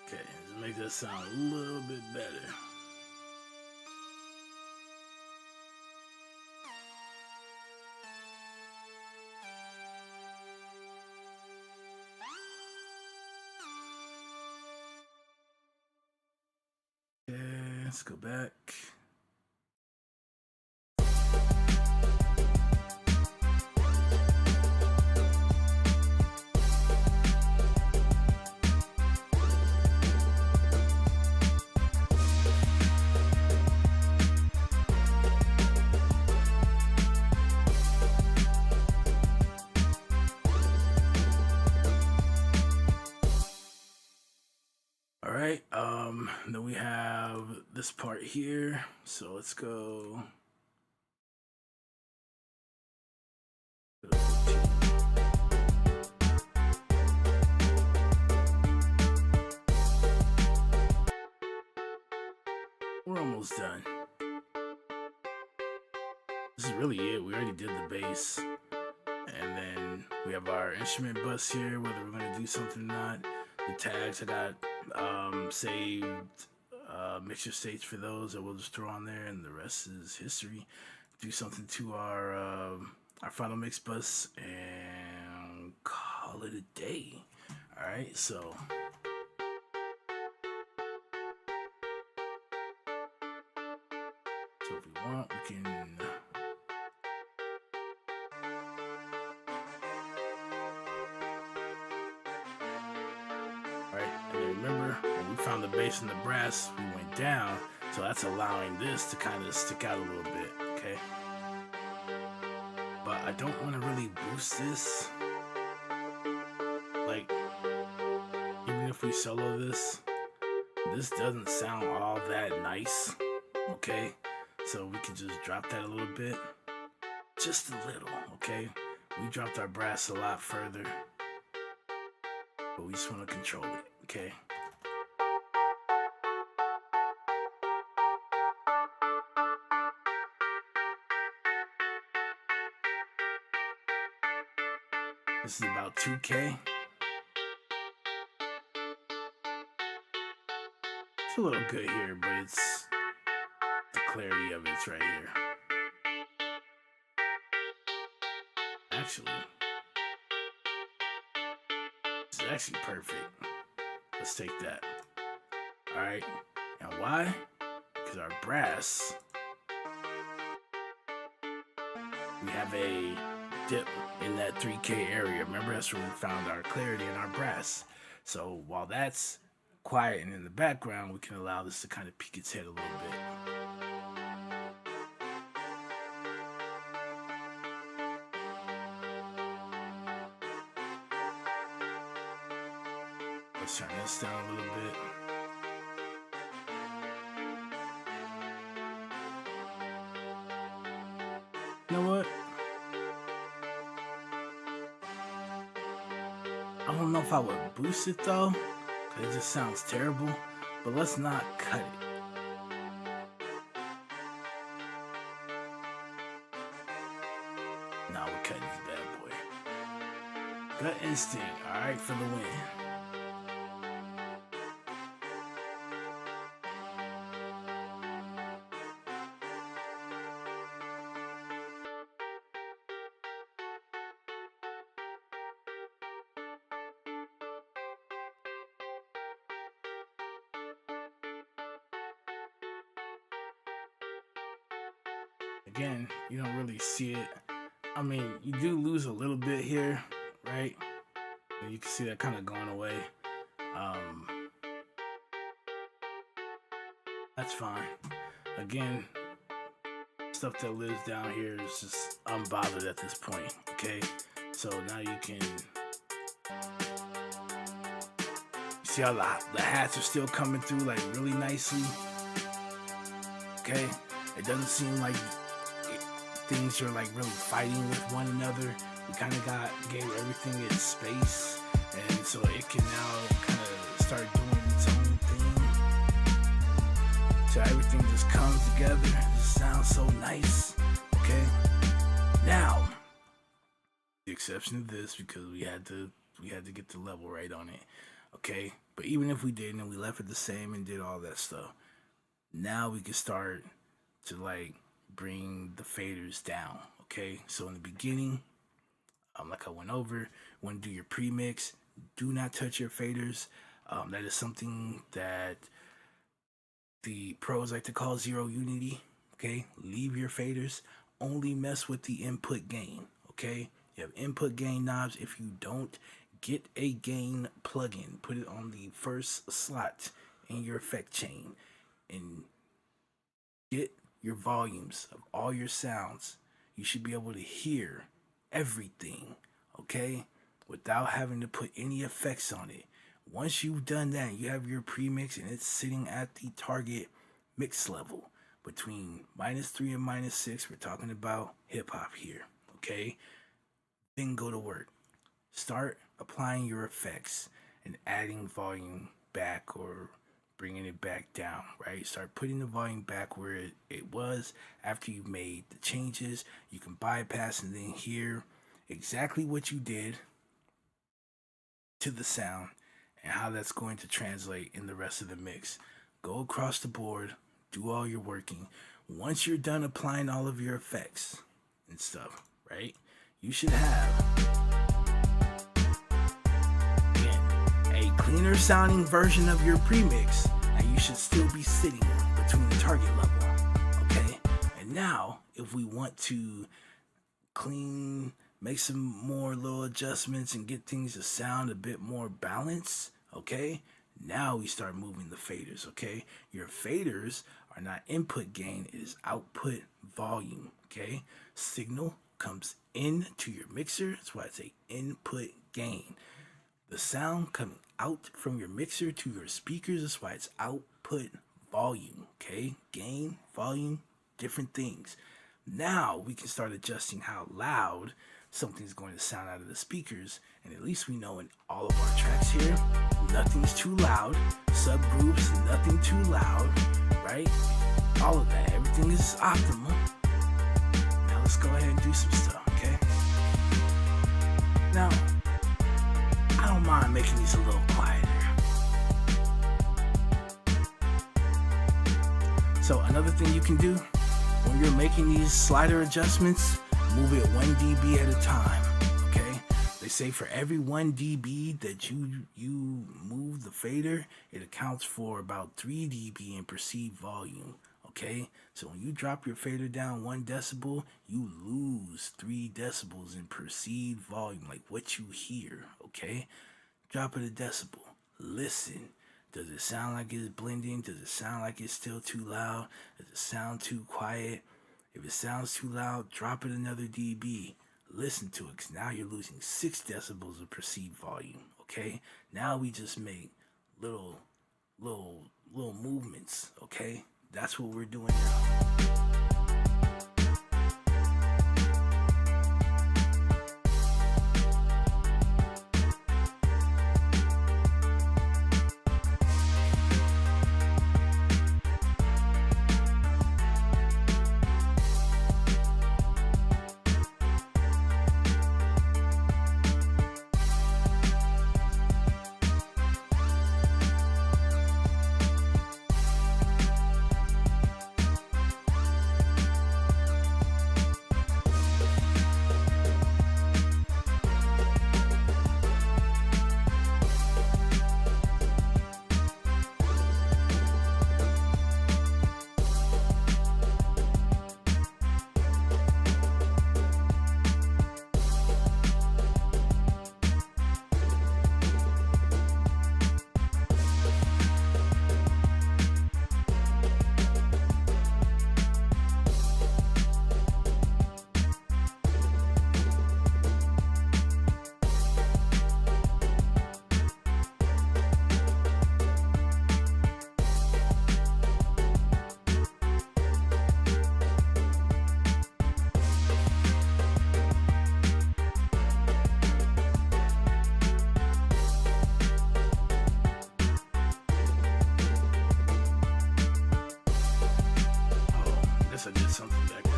Okay, let's make that sound a little bit better. Okay, let's go back. All right, then we have this part here. So let's go. We're almost done. This is really it. We already did the bass. And then we have our instrument bus here, whether we're gonna do something or not. The tags I got saved mixture states for those that we'll just throw on there, and the rest is history. Do something to our final mix bus and call it a day. All right, so if we want, we can remember when we found the bass and the brass, we went down, so that's allowing this to kind of stick out a little bit, okay? But I don't want to really boost this. Like, even if we solo this doesn't sound all that nice, okay? So we can just drop that a little bit, just a little, okay? We dropped our brass a lot further, but we just want to control it, okay? This is about 2K. It's a little good here, but it's the clarity of it's right here. Actually, it's actually perfect. Let's take that. All right. And why? Because our brass, we have a dip in that 3K area. Remember, that's where we found our clarity in our brass. So while that's quiet and in the background, we can allow this to kind of peek its head a little bit. Let's turn this down a little bit. You know what? I don't know if I would boost it though, because it just sounds terrible. But let's not cut it. Now we're cutting this bad boy. Gut instinct, alright, for the win. Again, you don't really see it. I mean, you do lose a little bit here, right? You can see that kind of going away. That's fine. Again, stuff that lives down here is just unbothered at this point, okay? So now you can see how the hats are still coming through like really nicely, okay? It doesn't seem like things are like really fighting with one another. We kind of gave everything its space, and so it can now kind of start doing its own thing. So everything just comes together. It just sounds so nice. Okay. Now, the exception of this, because we had to get the level right on it. Okay. But even if we didn't and we left it the same and did all that stuff, now we can start to like bring the faders down. Okay, so in the beginning, like I went over, when you do your pre-mix, do not touch your faders. That is something that the pros like to call zero unity. Okay, leave your faders, only mess with the input gain. Okay, you have input gain knobs. If you don't, get a gain plugin, put it on the first slot in your effect chain, and get your volumes of all your sounds. You should be able to hear everything, okay, without having to put any effects on it. Once you've done that, you have your premix and it's sitting at the target mix level between -3 and -6. We're talking about hip hop here, okay? Then go to work. Start applying your effects and adding volume back or bringing it back down, right? Start putting the volume back where it was after you made the changes. You can bypass and then hear exactly what you did to the sound and how that's going to translate in the rest of the mix. Go across the board, do all your working. Once you're done applying all of your effects and stuff, right? You should have a cleaner sounding version of your premix, and you should still be sitting between the target level, okay? And now, if we want to make some more little adjustments and get things to sound a bit more balanced, okay? Now we start moving the faders, okay? Your faders are not input gain, it is output volume, okay? Signal comes into your mixer, that's why it's a input gain. The sound coming out from your mixer to your speakers, that's why it's output volume, okay? Gain, volume, different things. Now we can start adjusting how loud something's going to sound out of the speakers, and at least we know in all of our tracks here, nothing's too loud, subgroups, nothing too loud, right? All of that, everything is optimal. Now let's go ahead and do some stuff, okay? Now, I don't mind making these a little quieter. So another thing you can do when you're making these slider adjustments, move it 1 dB at a time, okay? They say for every 1 dB that you move the fader, it accounts for about 3 dB in perceived volume, okay? So when you drop your fader down 1 decibel, you lose 3 decibels in perceived volume, like what you hear, okay? Drop it a decibel, listen. Does it sound like it's blending? Does it sound like it's still too loud? Does it sound too quiet? If it sounds too loud, drop it another dB. Listen to it, because now you're losing 6 decibels of perceived volume, okay? Now we just make little movements, okay? That's what we're doing now. I did something back there.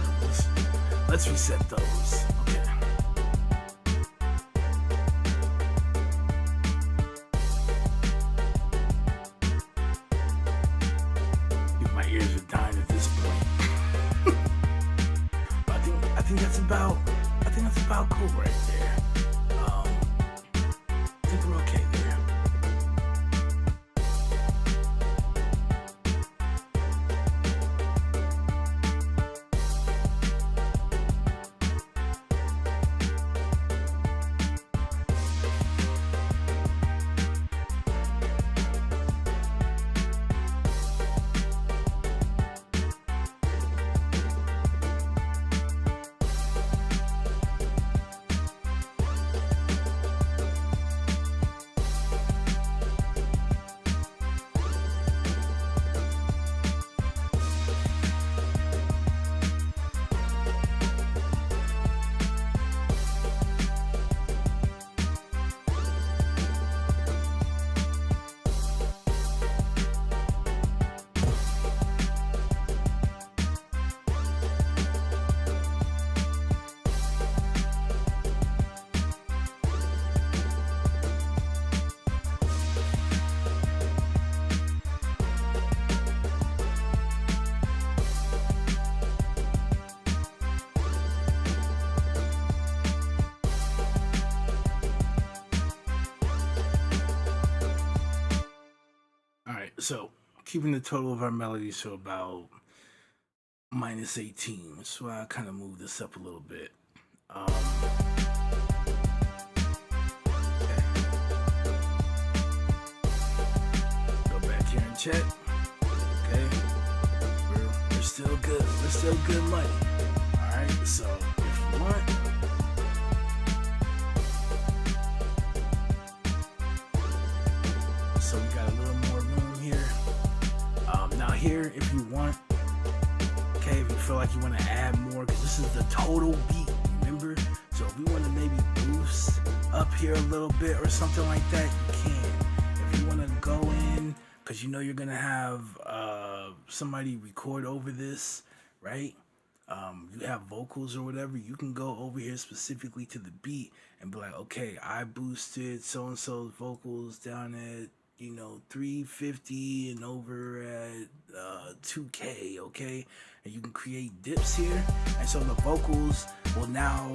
Let's reset those. Okay. My ears are dying at this point. But I think that's about cool right there. I think we're okay there. So keeping the total of our melodies to about minus 18. So I kind of move this up a little bit. check. Okay, we're still good. We're still good money. All right, so if you want, so we got a little more room here. Now here, if you want, okay, if you feel like you want to add more, because this is the total beat, remember? So if we want to maybe boost up here a little bit or something like that, you can. If you want to go in, because you know you're gonna have somebody record over this, right? You have vocals or whatever, you can go over here specifically to the beat and be like, okay, I boosted so and so's vocals down at 350 and over at 2K, okay? And you can create dips here, and so the vocals will now,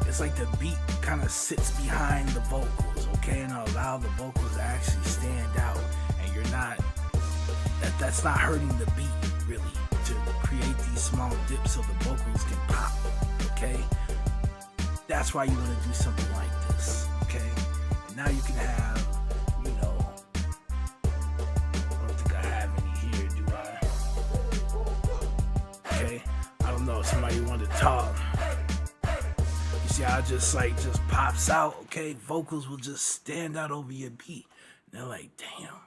it's like the beat kind of sits behind the vocals, okay? And allow the vocals to actually stand out, and you're not, that's not hurting the beat really, to create these small dips so the vocals can pop, okay? That's why you want to do something like this, okay? And now you can have, I don't think I have any here, do I? Okay, I don't know if somebody wanted to talk. You see how it just pops out, okay? Vocals will just stand out over your beat. And they're like, damn,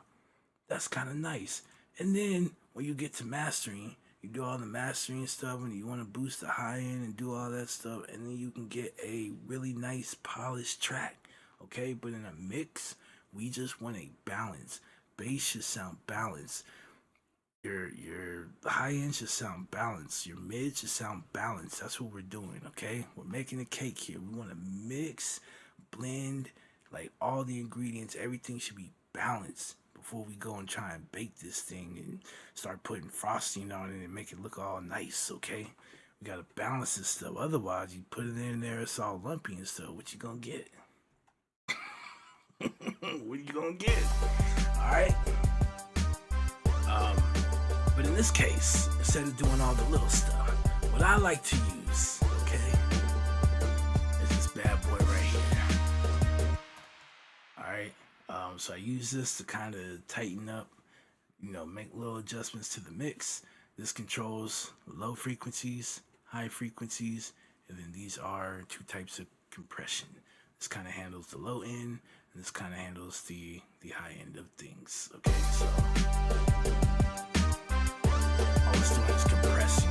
that's kind of nice. And then when you get to mastering, you do all the mastering stuff, and you want to boost the high end and do all that stuff, and then you can get a really nice polished track, okay? But in a mix, we just want a balance. Bass should sound balanced. Your high end should sound balanced. Your mid should sound balanced. That's what we're doing, okay? We're making a cake here. We want to mix, blend, like all the ingredients. Everything should be balanced before we go and try and bake this thing and start putting frosting on it and make it look all nice, okay? We gotta balance this stuff. Otherwise, you put it in there, it's all lumpy and stuff. What you gonna get? What you gonna get? Alright? But in this case, instead of doing all the little stuff, what I like to use, okay, is this bad boy right here. Alright? So I use this to kind of tighten up, make little adjustments to the mix. This controls low frequencies, high frequencies, and then these are two types of compression. This kind of handles the low end, and this kind of handles the high end of things. Okay, so all it's doing is compressing.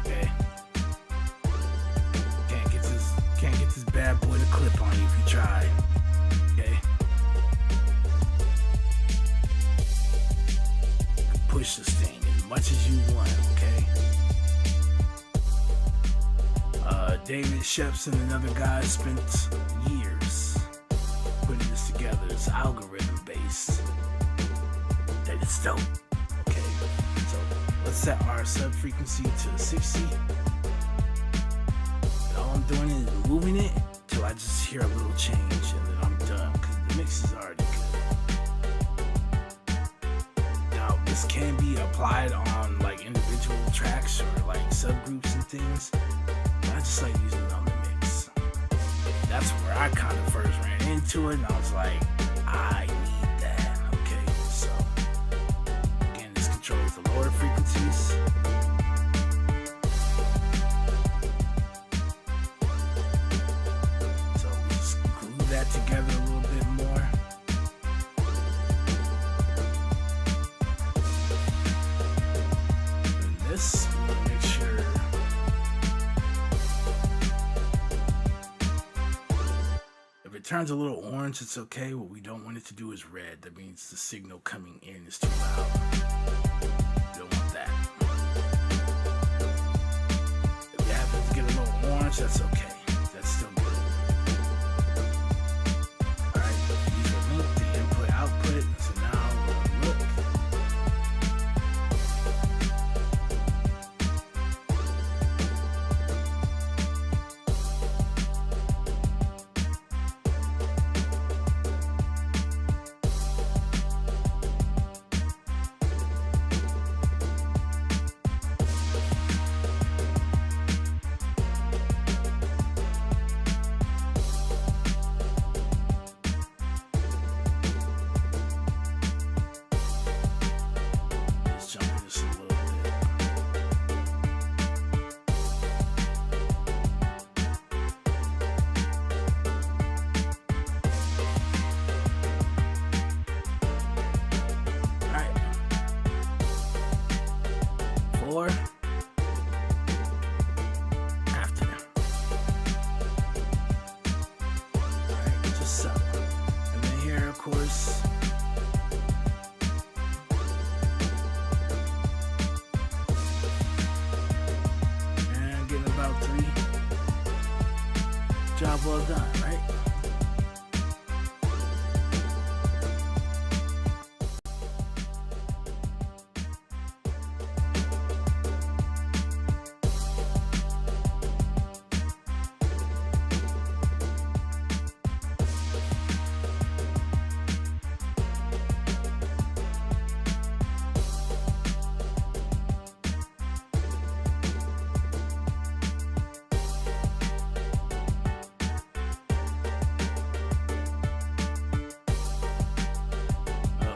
Okay, can't get this bad boy to clip on you if you try. Okay, you can push this thing as much as you want. Okay. David Sheps and another guy spent years putting this together. It's algorithm based. That is dope. Okay, so let's set our sub frequency to 60. And all I'm doing is moving it till I just hear a little change, and then I'm done because the mix is already good. Now this can be applied on like individual tracks or like subgroups and things. I just like using it on the mix. That's where I kind of first ran into it, and I was like, I need that. Okay, so again, this controls the lower frequencies. So we just glue that together a little bit more. And this, we want to make sure. If it turns a little orange, it's okay. What we don't want it to do is red. That means the signal coming in is too loud. You don't want that. If it happens to get a little orange, that's okay. That's still good. Alright, these are linked to input output. So now we'll look. job well done, right?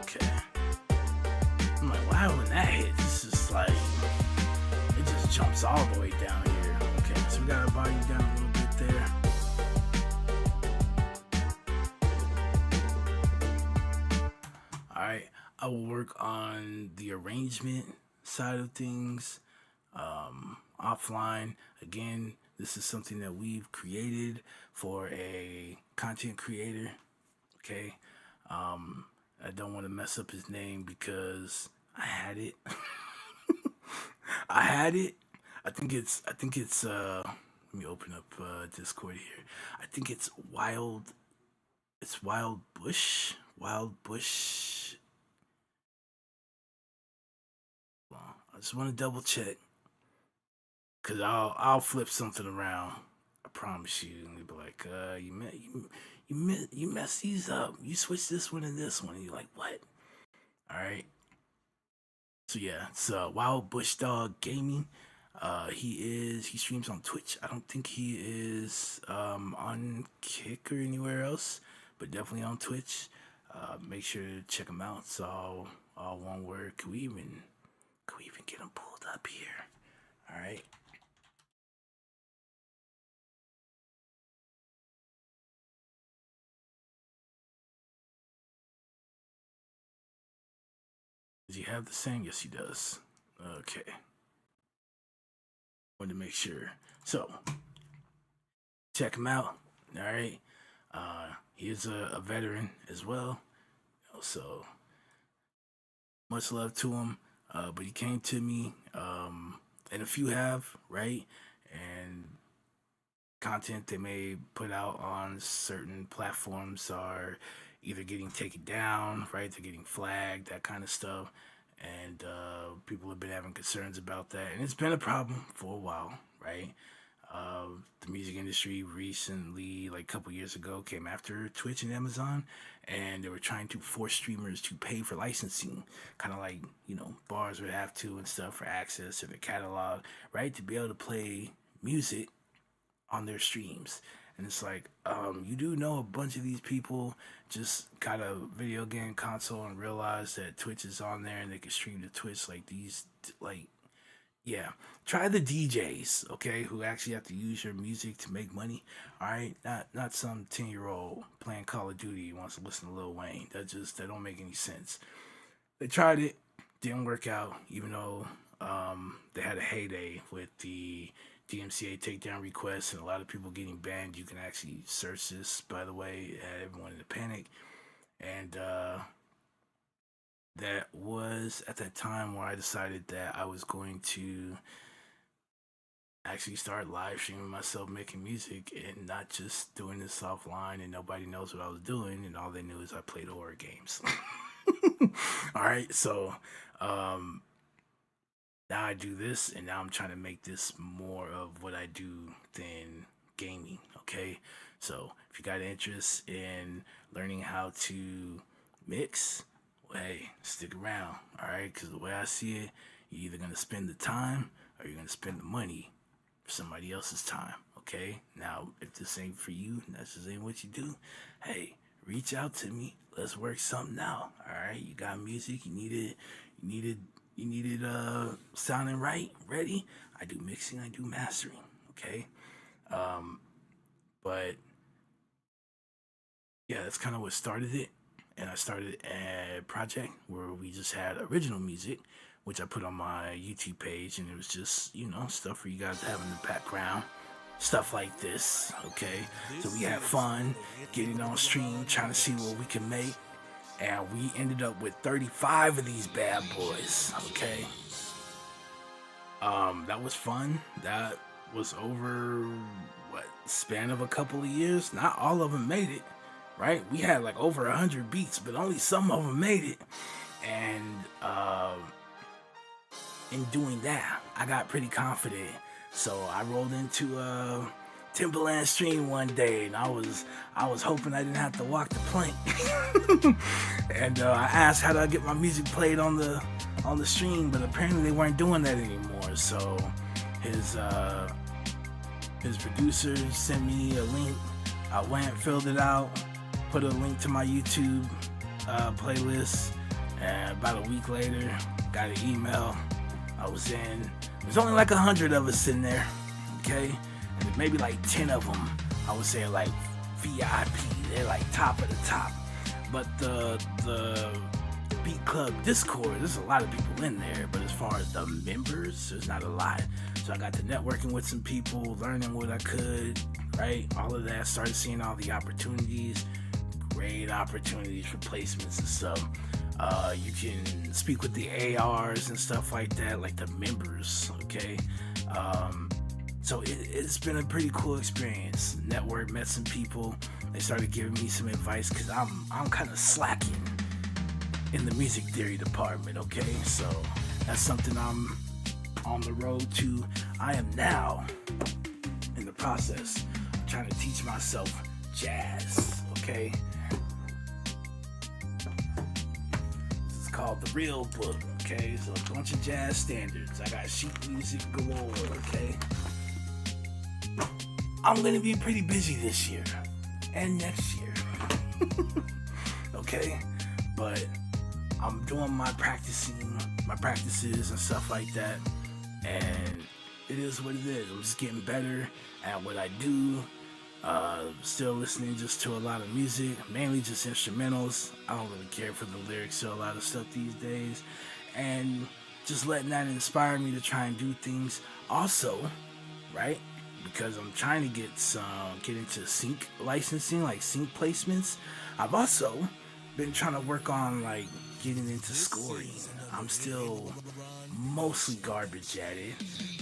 Okay. I'm like, why when that hits, it's just like, it just jumps all the way down here. Okay, so we gotta body down a little bit there. Alright, I will work on the arrangement side of things offline. Again, this is something that we've created for a content creator. Okay, I don't want to mess up his name because I had it. I had it. I think it's let me open up Discord here. I think it's Wild Bush. Wild Bush. Well, I just want to double check. Cause I'll flip something around. I promise you. And they'll be like, you messed these up. You switched this one and this one. And you're like, what? All right. So yeah, it's Wild Bush Dog Gaming. He streams on Twitch. I don't think he is on Kick or anywhere else, but definitely on Twitch. Make sure to check him out. It's all one word. Could we even get him pulled up here? All right. Does he have the same? Yes, he does. Okay. Wanted to make sure. So, check him out. All right. He is a veteran as well. So, much love to him. But he came to me, and a few have, right? And content they may put out on certain platforms are either getting taken down, right? They're getting flagged, that kind of stuff. And people have been having concerns about that. And it's been a problem for a while, right? The music industry recently, like a couple years ago, came after Twitch and Amazon, and they were trying to force streamers to pay for licensing, kind of like, bars would have to and stuff for access to their catalog, right? To be able to play music on their streams. And it's like, you do know a bunch of these people just got a video game console and realize that Twitch is on there and they can stream to Twitch yeah. Try the DJs, okay, who actually have to use your music to make money. All right, not some 10-year-old playing Call of Duty who wants to listen to Lil Wayne. That don't make any sense. They tried it, didn't work out, even though they had a heyday with the DMCA takedown requests and a lot of people getting banned. You can actually search this, by the way, it had everyone in a panic. And that was at that time where I decided that I was going to actually start live streaming myself making music and not just doing this offline and nobody knows what I was doing and all they knew is I played horror games. All right, so now I do this and now I'm trying to make this more of what I do than gaming. Okay, so if you got interest in learning how to mix, well, hey, stick around, all right? Because the way I see it, you're either going to spend the time or you're going to spend the money for somebody else's time, okay? Now, if this ain't for you, that just ain't what you do, hey, reach out to me. Let's work something out, all right? You got music, you need it sounding right, ready? I do mixing, I do mastering, okay? But, yeah, that's kind of what started it. And I started a project where we just had original music, which I put on my YouTube page, and it was just, stuff for you guys to have in the background, stuff like this, okay? So we had fun getting on stream, trying to see what we can make, and we ended up with 35 of these bad boys, okay? That was fun. That was over, span of a couple of years, not all of them made it, right? We had like over 100 beats, but only some of them made it. And in doing that, I got pretty confident. So I rolled into Timberland stream one day, and I was hoping I didn't have to walk the plank. And I asked how do I get my music played on the stream, but apparently they weren't doing that anymore. So his producers sent me a link. I went, filled it out, put a link to my YouTube playlist, and about a week later, got an email. I was in. There's only like 100 of us in there, okay? And maybe like 10 of them, I would say like VIP. They're like top of the top. But the Beat Club Discord, there's a lot of people in there. But as far as the members, there's not a lot. So I got to networking with some people, learning what I could, right? All of that. Started seeing all the opportunities, great opportunities for placements and stuff. You can speak with the ARs and stuff like that, like the members, okay? So it's been a pretty cool experience. Network, met some people. They started giving me some advice because I'm kind of slacking in the music theory department, okay? So that's something I'm on the road to. I am now in the process of trying to teach myself jazz, okay? Called The Real Book, okay? So a bunch of jazz standards. I got sheet music galore, okay? I'm gonna be pretty busy this year and next year, okay? But I'm doing my practices and stuff like that, and it is what it is. I'm just getting better at what I do. Still listening just to a lot of music, mainly just instrumentals. I don't really care for the lyrics or a lot of stuff these days, and just letting that inspire me to try and do things also, right? Because I'm trying to get into sync licensing, like sync placements. I've also been trying to work on like getting into scoring. I'm still mostly garbage at it,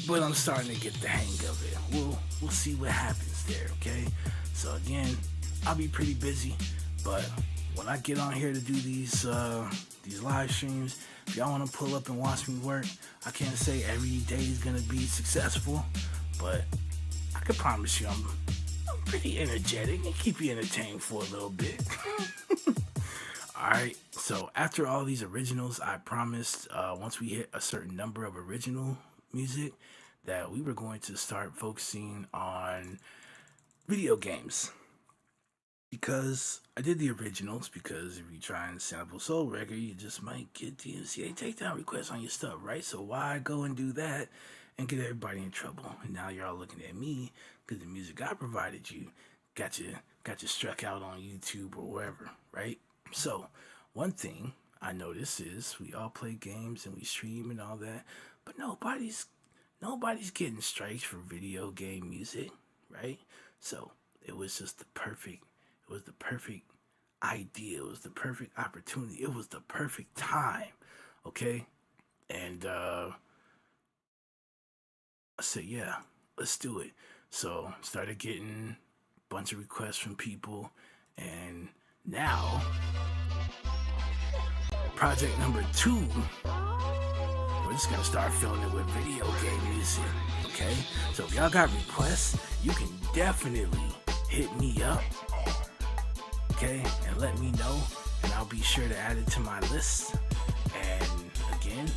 but I'm starting to get the hang of it. We'll see what happens there, okay? So again, I'll be pretty busy, but when I get on here to do these live streams, if y'all want to pull up and watch me work, I can't say every day is gonna be successful, but I can promise you I'm pretty energetic and keep you entertained for a little bit. Alright, so after all these originals, I promised once we hit a certain number of original music that we were going to start focusing on video games. Because I did the originals, because if you try and sample Soul Record, you just might get DMCA takedown requests on your stuff, right? So why go and do that and get everybody in trouble? And now you're all looking at me because the music I provided you got you struck out on YouTube or wherever, right? So one thing I notice is we all play games and we stream and all that, but nobody's getting strikes for video game music, right? So it was just the perfect idea. It was the perfect opportunity. It was the perfect time, okay? And I said, yeah, let's do it. So started getting a bunch of requests from people, and now project number 2, we're just gonna start filling it with video game music, okay? So if y'all got requests, you can definitely hit me up, okay, and let me know, and I'll be sure to add it to my list. And again,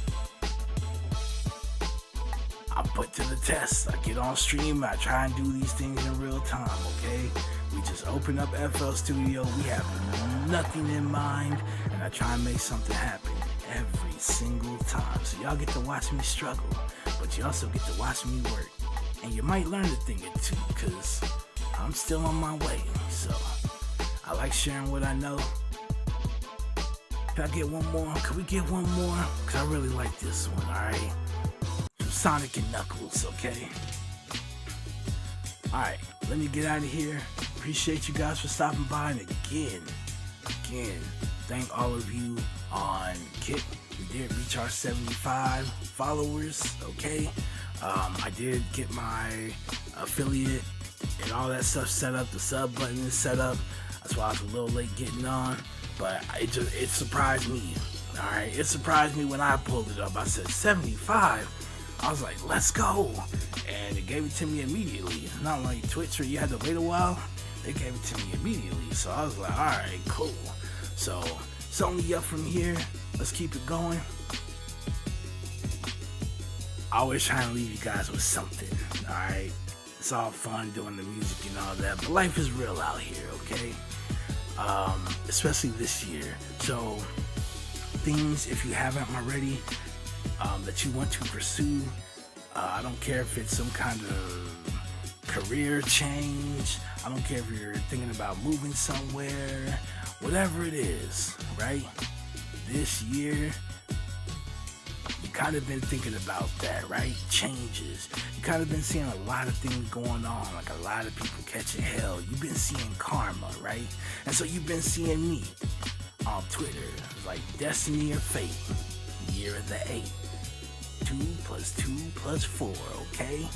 I put to the test. I get on stream, I try and do these things in real time, okay? We just open up FL Studio, we have nothing in mind, and I try and make something happen every single time. So y'all get to watch me struggle, but you also get to watch me work. And you might learn a thing or two, because I'm still on my way. So I like sharing what I know. Can I get one more? Can we get one more? Because I really like this one, alright? Sonic and Knuckles, okay? Alright, let me get out of here. Appreciate you guys for stopping by, and again, thank all of you on Kick. We did reach our 75 followers, okay? I did get my affiliate and all that stuff set up. The sub button is set up. That's why I was a little late getting on, but it surprised me. All right, it surprised me when I pulled it up. I said 75. I was like, let's go, and it gave it to me immediately. It's not like Twitch where you had to wait a while. They gave it to me immediately, so I was like, all right, cool. So it's only up from here. Let's keep it going. I always try to leave you guys with something. All right, it's all fun doing the music and all that, but life is real out here, okay? Especially this year. So things, if you haven't already, that you want to pursue. I don't care if it's some kind of career change. I don't care if you're thinking about moving somewhere. Whatever it is, right? This year, you kind of been thinking about that, right? Changes. You kind of been seeing a lot of things going on, like a lot of people catching hell. You've been seeing karma, right? And so you've been seeing me on Twitter, like Destiny or Fate, year of the 8. 2 + 2 + 4, okay?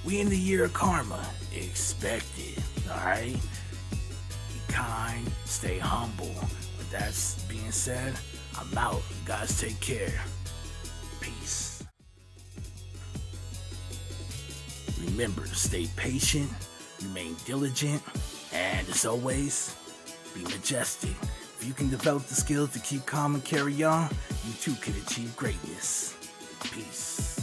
We in the year of karma. Expect it, alright? Be kind, stay humble. With that being said, I'm out. You guys take care. Peace. Remember to stay patient, remain diligent, and as always, be majestic. If you can develop the skills to keep calm and carry on, you too can achieve greatness. Peace.